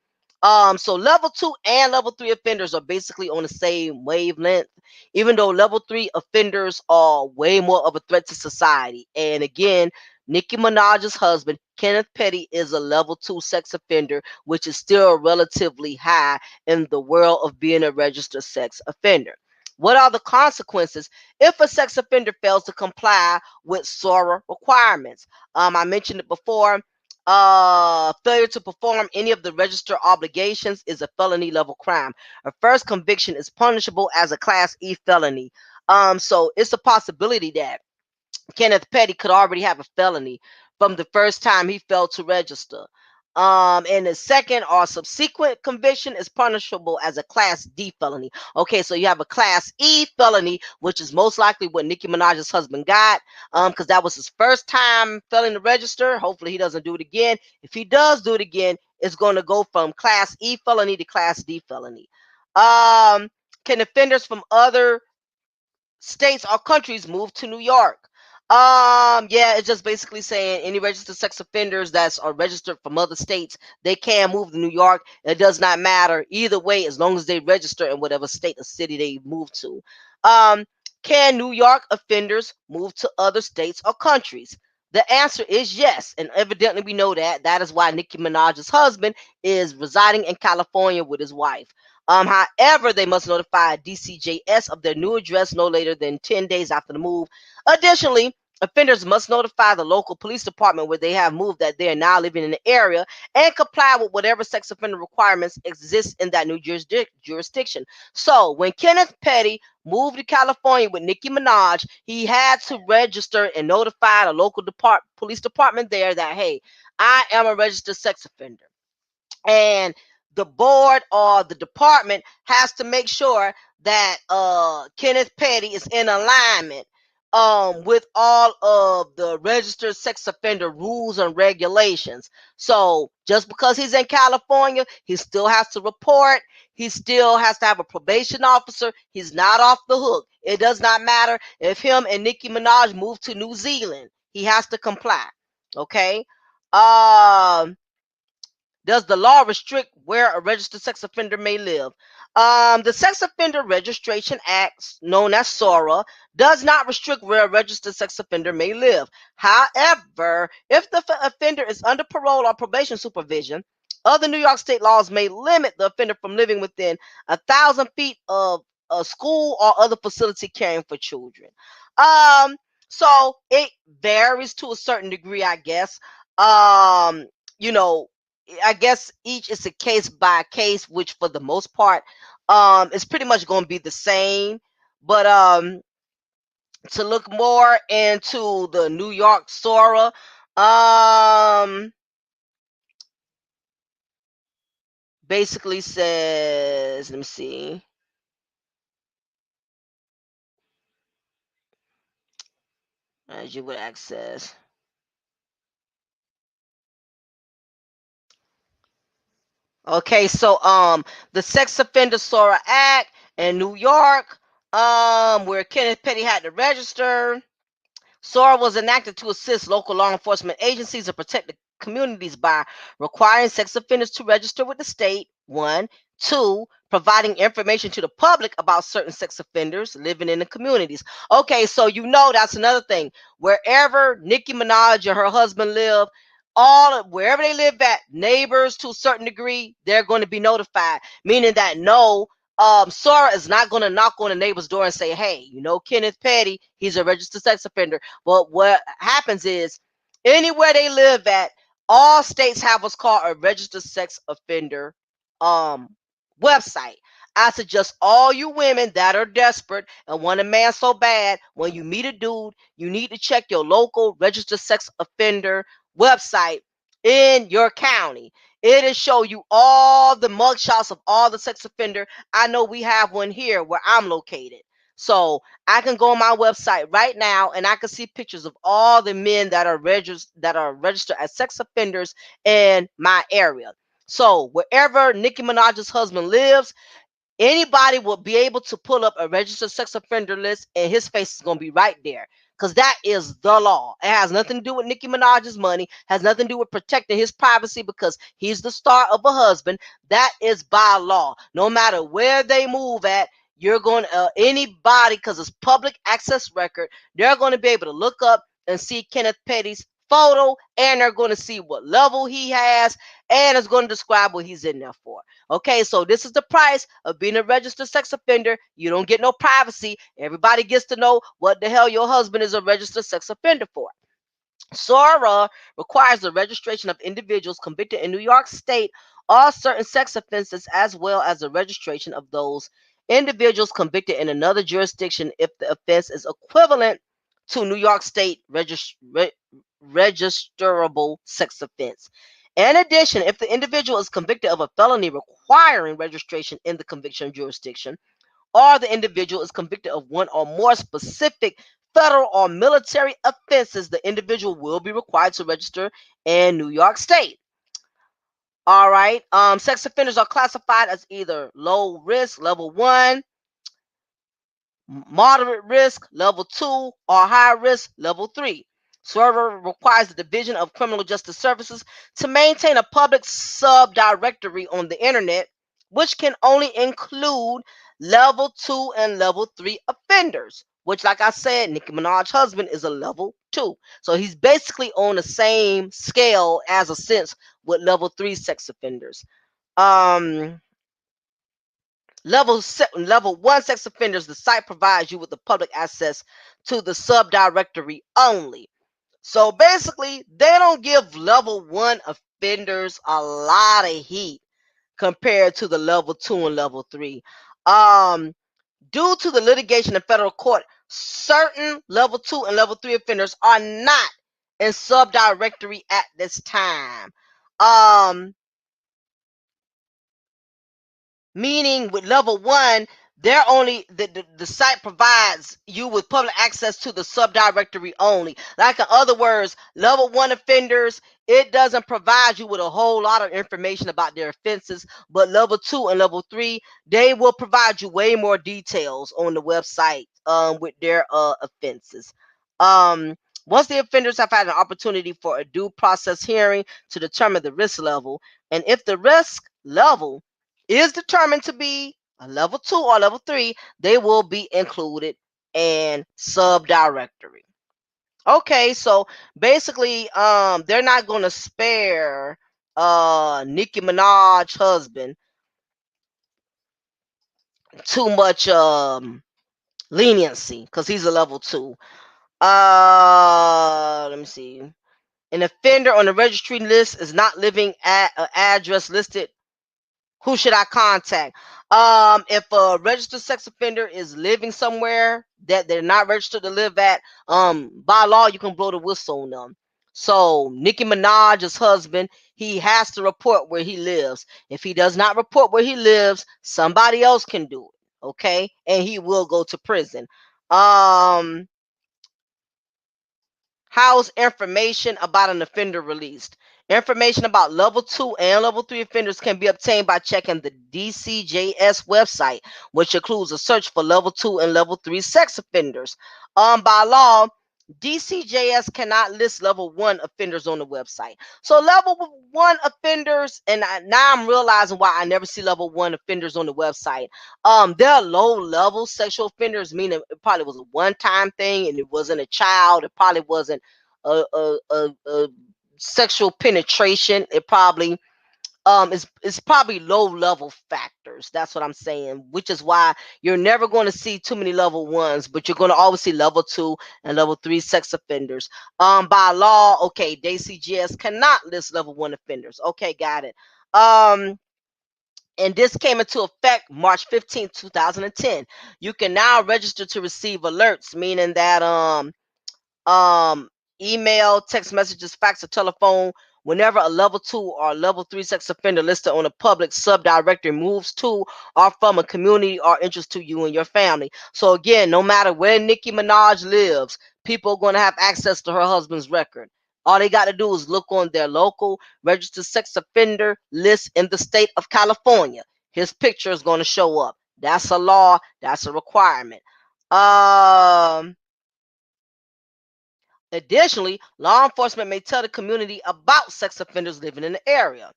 So level 2 and level 3 offenders are basically on the same wavelength, even though level 3 offenders are way more of a threat to society. And again, Nicki Minaj's husband, Kenneth Petty, is a level 2 sex offender, which is still relatively high in the world of being a registered sex offender. What are the consequences if a sex offender fails to comply with SORA requirements? I mentioned it before. Failure to perform any of the registered obligations is a felony level crime. A first conviction is punishable as a Class E felony. So it's a possibility that Kenneth Petty could already have a felony from the first time he failed to register. And the second or subsequent conviction is punishable as a Class D felony. Okay, so you have a Class E felony, which is most likely what Nicki Minaj's husband got, because that was his first time failing to register. Hopefully he doesn't do it again. If he does do it again, it's going to go from Class E felony to Class D felony. Can offenders from other states or countries move to New York? Yeah, it's just basically saying any registered sex offenders that are registered from other states, they can move to New York. It does not matter either way as long as they register in whatever state or city they move to. Can New York offenders move to other states or countries? The answer is yes, and evidently we know that. That is why Nicki Minaj's husband is residing in California with his wife. However, they must notify DCJS of their new address no later than 10 days after the move. Additionally, Offenders must notify the local police department where they have moved that they are now living in the area and comply with whatever sex offender requirements exist in that new jurisdiction. So when Kenneth Petty moved to California with Nicki Minaj, he had to register and notify the local police department there that, hey, I am a registered sex offender. And the board or the department has to make sure that Kenneth Petty is in alignment with all of the registered sex offender rules and regulations. So just because he's in California, he still has to report. He still has to have a probation officer. He's not off the hook. It does not matter if him and Nicki Minaj move to New Zealand. He has to comply. Okay. Does the law restrict where a registered sex offender may live? The Sex Offender Registration Act, known as SORA, does not restrict where a registered sex offender may live. However, if the offender is under parole or probation supervision, other New York state laws may limit the offender from living within 1,000 feet of a school or other facility caring for children. Um, so it varies to a certain degree, I guess. You know, I guess each is a case by case, which for the most part, is pretty much going to be the same. But to look more into the New York SORA, basically says, let me see. As you would access. Okay, so the Sex Offender SORA Act in New York, where Kenneth Petty had to register. SORA was enacted to assist local law enforcement agencies and protect the communities by requiring sex offenders to register with the state, one. Two, providing information to the public about certain sex offenders living in the communities. Okay, so that's another thing. Wherever Nicki Minaj and her husband live, wherever they live at, neighbors to a certain degree, they're going to be notified, meaning that no, Sora is not going to knock on the neighbor's door and say, hey, Kenneth Petty, he's a registered sex offender. But what happens is, anywhere they live at, all states have what's called a registered sex offender um, website. I suggest all you women that are desperate and want a man so bad, when you meet a dude, you need to check your local registered sex offender website in your county. It'll show you all the mugshots of all the sex offender. I know we have one here where I'm located. So I can go on my website right now and I can see pictures of all the men that are registered as sex offenders in my area. So wherever Nicki Minaj's husband lives, anybody will be able to pull up a registered sex offender list and his face is going to be right there, because that is the law. It has nothing to do with Nicki Minaj's money, has nothing to do with protecting his privacy because he's the star of a husband. That is by law. No matter where they move at, you're going to anybody, because it's public access record, they're going to be able to look up and see Kenneth Petty's photo, and they're going to see what level he has, and it's going to describe what he's in there for. Okay, so this is the price of being a registered sex offender. You don't get no privacy. Everybody gets to know what the hell your husband is a registered sex offender for. SORA requires the registration of individuals convicted in New York State of certain sex offenses, as well as the registration of those individuals convicted in another jurisdiction if the offense is equivalent to New York State registerable sex offense. In addition, if the individual is convicted of a felony requiring registration in the conviction jurisdiction, or the individual is convicted of one or more specific federal or military offenses, the individual will be required to register in New York State. All right. Sex offenders are classified as either low risk, level 1, moderate risk, level 2, or high risk, level 3. SORA requires the Division of Criminal Justice Services to maintain a public subdirectory on the internet, which can only include level 2 and level 3 offenders, which, like I said, Nicki Minaj's husband is a level 2. So he's basically on the same scale as a sense with level 3 sex offenders. Um, Level one sex offenders, the site provides you with the public access to the subdirectory only. So basically, they don't give level one offenders a lot of heat compared to the level two and level three. Um, Due to the litigation in federal court, certain level two and level three offenders are not in subdirectory at this time. Um, Meaning with level one, they're only the site provides you with public access to the subdirectory only. Like in other words, level one offenders, it doesn't provide you with a whole lot of information about their offenses, but level two and level three, they will provide you way more details on the website with their offenses. um Once the offenders have had an opportunity for a due process hearing to determine the risk level, and if the risk level is determined to be a level two or level three, they will be included in subdirectory. Okay, so basically, they're not gonna spare Nicki Minaj husband too much leniency because he's a level two. Let me see. An offender on the registry list is not living at an address listed. Who should I contact? If a registered sex offender is living somewhere that they're not registered to live at, by law you can blow the whistle on them. So Nicki Minaj's husband, he has to report where he lives. If he does not report where he lives, somebody else can do it. Okay, and he will go to prison. Um, How's information about an offender released? Information about level two and level three offenders can be obtained by checking the DCJS website, which includes a search for level two and level three sex offenders. By law, DCJS cannot list level one offenders on the website. So level one offenders, and now I'm realizing why I never see level one offenders on the website. They're low level sexual offenders, meaning it probably was a one time thing, and it wasn't a child. It probably wasn't a sexual penetration. It probably is probably low level factors. That's what I'm saying, which is why you're never going to see too many level ones, but you're going to always see level two and level three sex offenders. By law, okay, DCGS cannot list level one offenders. Okay, got it. And this came into effect March 15th, 2010. You can now register to receive alerts, meaning that um, email, text messages, fax, or telephone whenever a level two or level three sex offender listed on a public subdirectory moves to or from a community or interest to you and your family. So again, no matter where Nicki Minaj lives, people are going to have access to her husband's record. All they got to do is look on their local registered sex offender list in the state of California. His picture is going to show up. That's a law. That's a requirement. Um, Additionally, law enforcement may tell the community about sex offenders living in the area.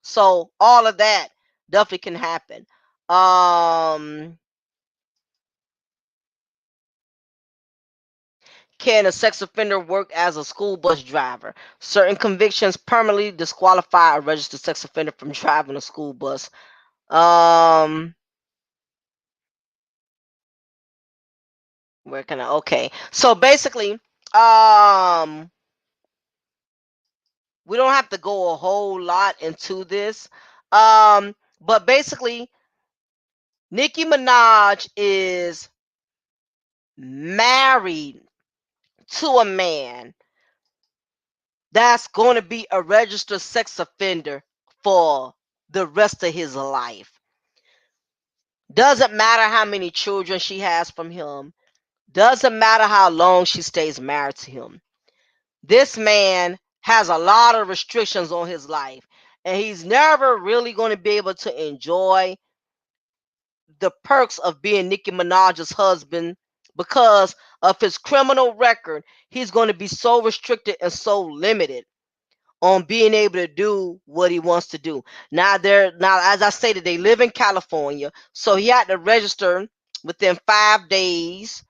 So all of that definitely can happen. Um, can a sex offender work as a school bus driver? Certain convictions permanently disqualify a registered sex offender from driving a school bus. Um, where can I? Okay, so basically, um, we don't have to go a whole lot into this. But basically, Nicki Minaj is married to a man that's going to be a registered sex offender for the rest of his life. Doesn't matter how many children she has from him, doesn't matter how long she stays married to him. This man has a lot of restrictions on his life, and he's never really going to be able to enjoy the perks of being Nicki Minaj's husband because of his criminal record. He's going to be so restricted and so limited on being able to do what he wants to do. Now as I stated, they live in California, so he had to register within 5 days.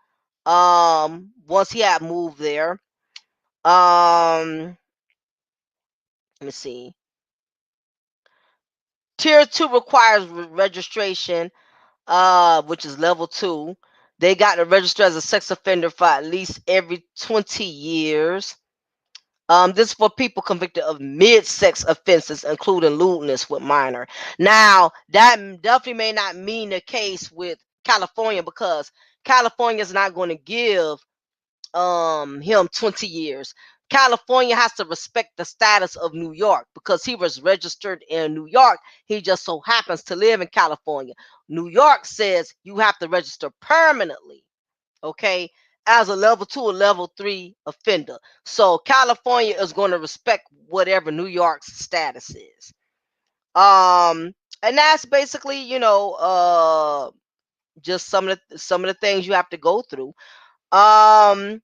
Once he had moved there. Let me see. Tier 2 requires registration. which is level 2. They got to register as a sex offender for at least every 20 years. This is for people convicted of mid-sex offenses, including lewdness with minor. Now, that definitely may not mean the case with California, because California is not going to give him 20 years. California has to respect the status of New York because he was registered in New York. He just so happens to live in California. New York says you have to register permanently, okay, as a level 2 or level 3 offender. So California is going to respect whatever New York's status is. And that's basically, just some of the things you have to go through. Um,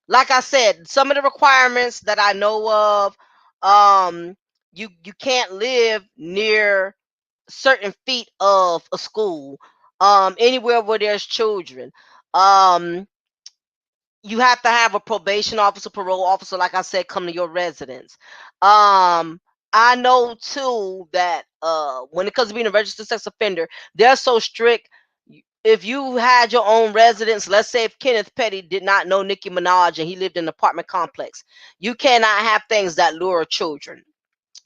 like I said, some of the requirements that I know of, you can't live near certain feet of a school, anywhere where there's children. Um, you have to have a probation officer, parole officer, like I said, come to your residence. I know too that when it comes to being a registered sex offender, they're so strict. If you had your own residence, let's say if Kenneth Petty did not know Nicki Minaj and he lived in an apartment complex, you cannot have things that lure children.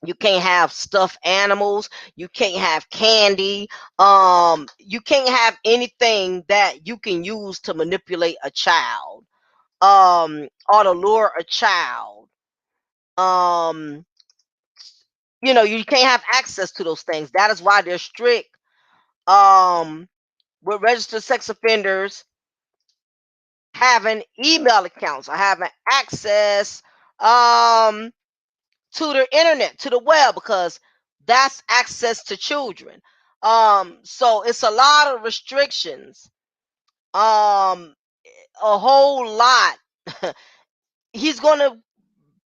You can't have stuffed animals. You can't have candy. You can't have anything that you can use to manipulate a child, or to lure a child. Um, you can't have access to those things. That is why they're strict. Um, with registered sex offenders having email accounts or having access um to the internet, to the web, because that's access to children. So it's a lot of restrictions. Um, a whole lot. He's going to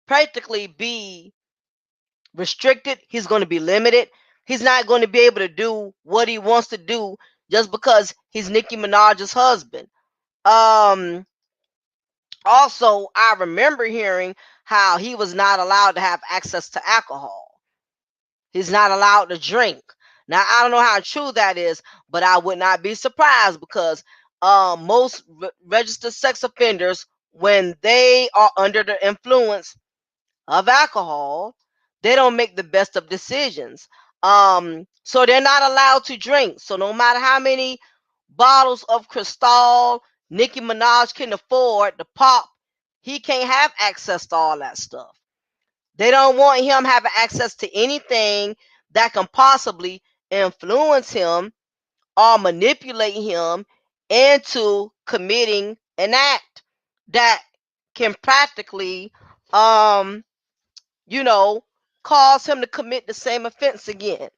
practically be restricted. He's going to be limited. He's not going to be able to do what he wants to do just because he's Nicki Minaj's husband. Um, Also, I remember hearing how he was not allowed to have access to alcohol. He's not allowed to drink. Now, I don't know how true that is, but I would not be surprised because most registered sex offenders, when they are under the influence of alcohol, they don't make the best of decisions. So they're not allowed to drink. So no matter how many bottles of Cristal Nicki Minaj can afford to pop, he can't have access to all that stuff. They don't want him having access to anything that can possibly influence him or manipulate him into committing an act that can practically um you know, cause him to commit the same offense again.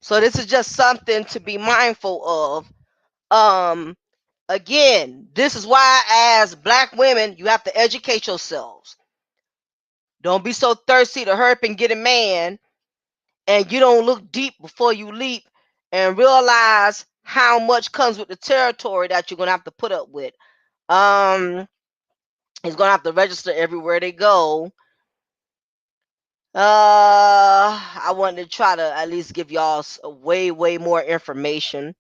So this is just something to be mindful of. Um, Again, this is why, as black women, you have to educate yourselves. Don't be so thirsty to hurry up and get a man, and you don't look deep before you leap and realize how much comes with the territory that you're gonna have to put up with. Um, he's gonna have to register everywhere they go. I wanted to try to at least give y'all way, way more information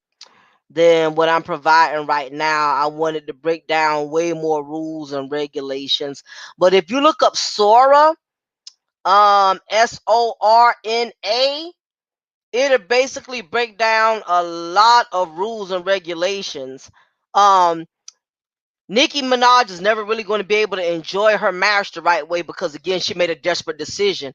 than what I'm providing right now. I wanted to break down way more rules and regulations. But if you look up SORA, SORNA, it'll basically break down a lot of rules and regulations. Um, Nicki Minaj is never really going to be able to enjoy her marriage the right way because, again, she made a desperate decision.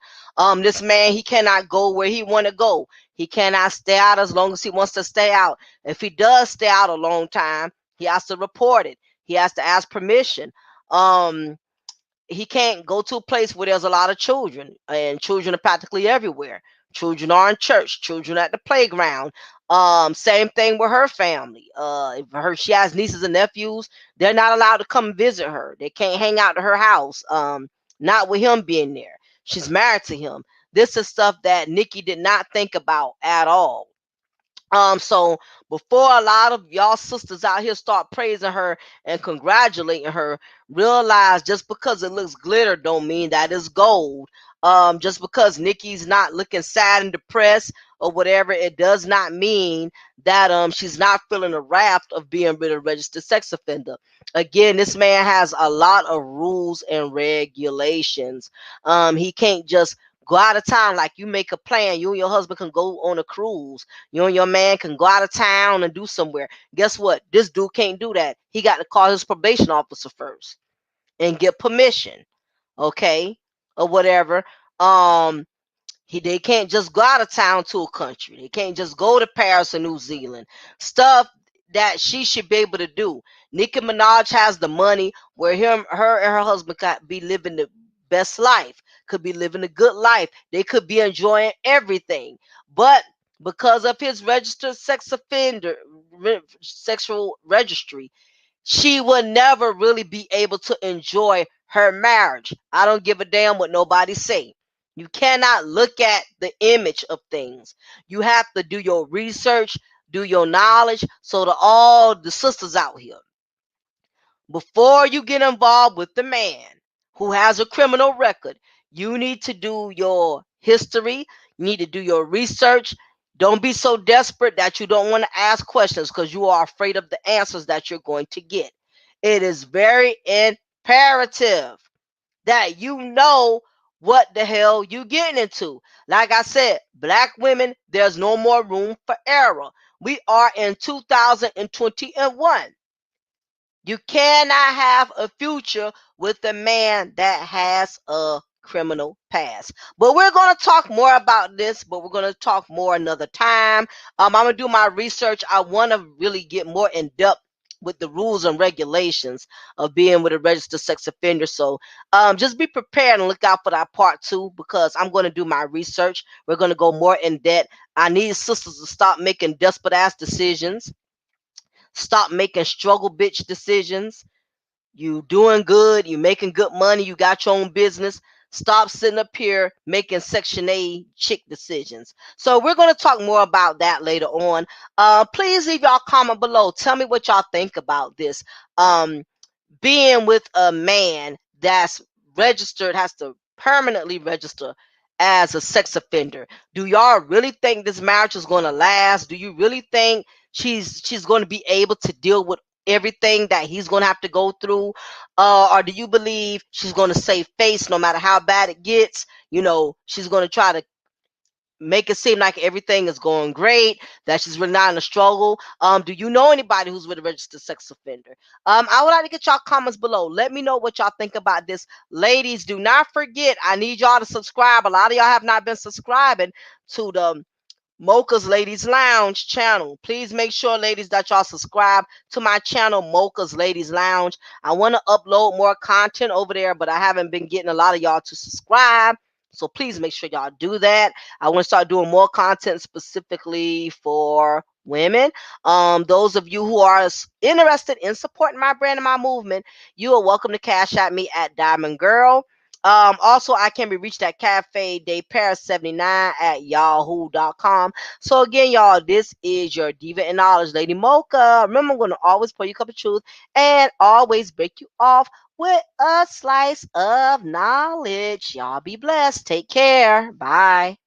This man, he cannot go where he want to go. He cannot stay out as long as he wants to stay out. If he does stay out a long time, he has to report it. He has to ask permission. Um, he can't go to a place where there's a lot of children, and children are practically everywhere. Children are in church, children at the playground. Same thing with her family. If she has nieces and nephews, they're not allowed to come visit her. They can't hang out to her house. Not with him being there. She's married to him. This is stuff that Nikki did not think about at all. So before a lot of y'all sisters out here start praising her and congratulating her, realize just because it looks glitter don't mean that it's gold. Just because Nikki's not looking sad and depressed or whatever, it does not mean that she's not feeling the wrath of being with a registered sex offender. Again, this man has a lot of rules and regulations. He can't just go out of town. Like, you make a plan, you and your husband can go on a cruise, you and your man can go out of town and do somewhere. Guess what? This dude can't do that. He got to call his probation officer first and get permission, okay, or whatever. Um, they can't just go out of town to a country. They can't just go to Paris or New Zealand. Stuff that she should be able to do. Nicki Minaj has the money where her and her husband could be living the best life, could be living a good life. They could be enjoying everything. But because of his registered sex offender sexual registry, she will never really be able to enjoy her marriage. I don't give a damn what nobody say. You cannot look at the image of things. You have to do your research, do your knowledge. So to all the sisters out here, before you get involved with the man who has a criminal record, you need to do your history. You need to do your research. Don't be so desperate that you don't want to ask questions because you are afraid of the answers that you're going to get. It is very imperative that you know what the hell you getting into. Like I said, black women, there's no more room for error. We are in 2021. You cannot have a future with a man that has a criminal past. But we're going to talk more about this, but we're going to talk more another time. I'm going to do my research. I want to really get more in depth with the rules and regulations of being with a registered sex offender. So just be prepared and look out for that part two, because I'm going to do my research. We're going to go more in depth. I need sisters to stop making desperate ass decisions. Stop making struggle bitch decisions. You doing good, you making good money, you got your own business. Stop sitting up here making Section A chick decisions. So we're going to talk more about that later on. Please leave y'all comment below. Tell me what y'all think about this. Um, Being with a man that's registered, has to permanently register as a sex offender. Do y'all really think this marriage is going to last? Do you really think she's going to be able to deal with everything that he's going to have to go through? Or do you believe she's going to save face no matter how bad it gets? You know, she's going to try to make it seem like everything is going great, that she's really not in a struggle. Do you know anybody who's with a registered sex offender? I would like to get y'all comments below. Let me know what y'all think about this. Ladies, do not forget, I need y'all to subscribe. A lot of y'all have not been subscribing to the Mocha's Ladies Lounge channel. Please make sure, ladies, that y'all subscribe to my channel, Mocha's Ladies Lounge. I want to upload more content over there, but I haven't been getting a lot of y'all to subscribe. So please make sure y'all do that. I want to start doing more content specifically for women. Those of you who are interested in supporting my brand and my movement, you are welcome to cash at me at Diamond Girl. Also, I can be reached at Cafe de Paris 79 at yahoo.com. So again, y'all, this is your Diva in Knowledge, Lady Mocha. Remember, I'm going to always pour you a cup of truth and always break you off with a slice of knowledge. Y'all be blessed. Take care. Bye.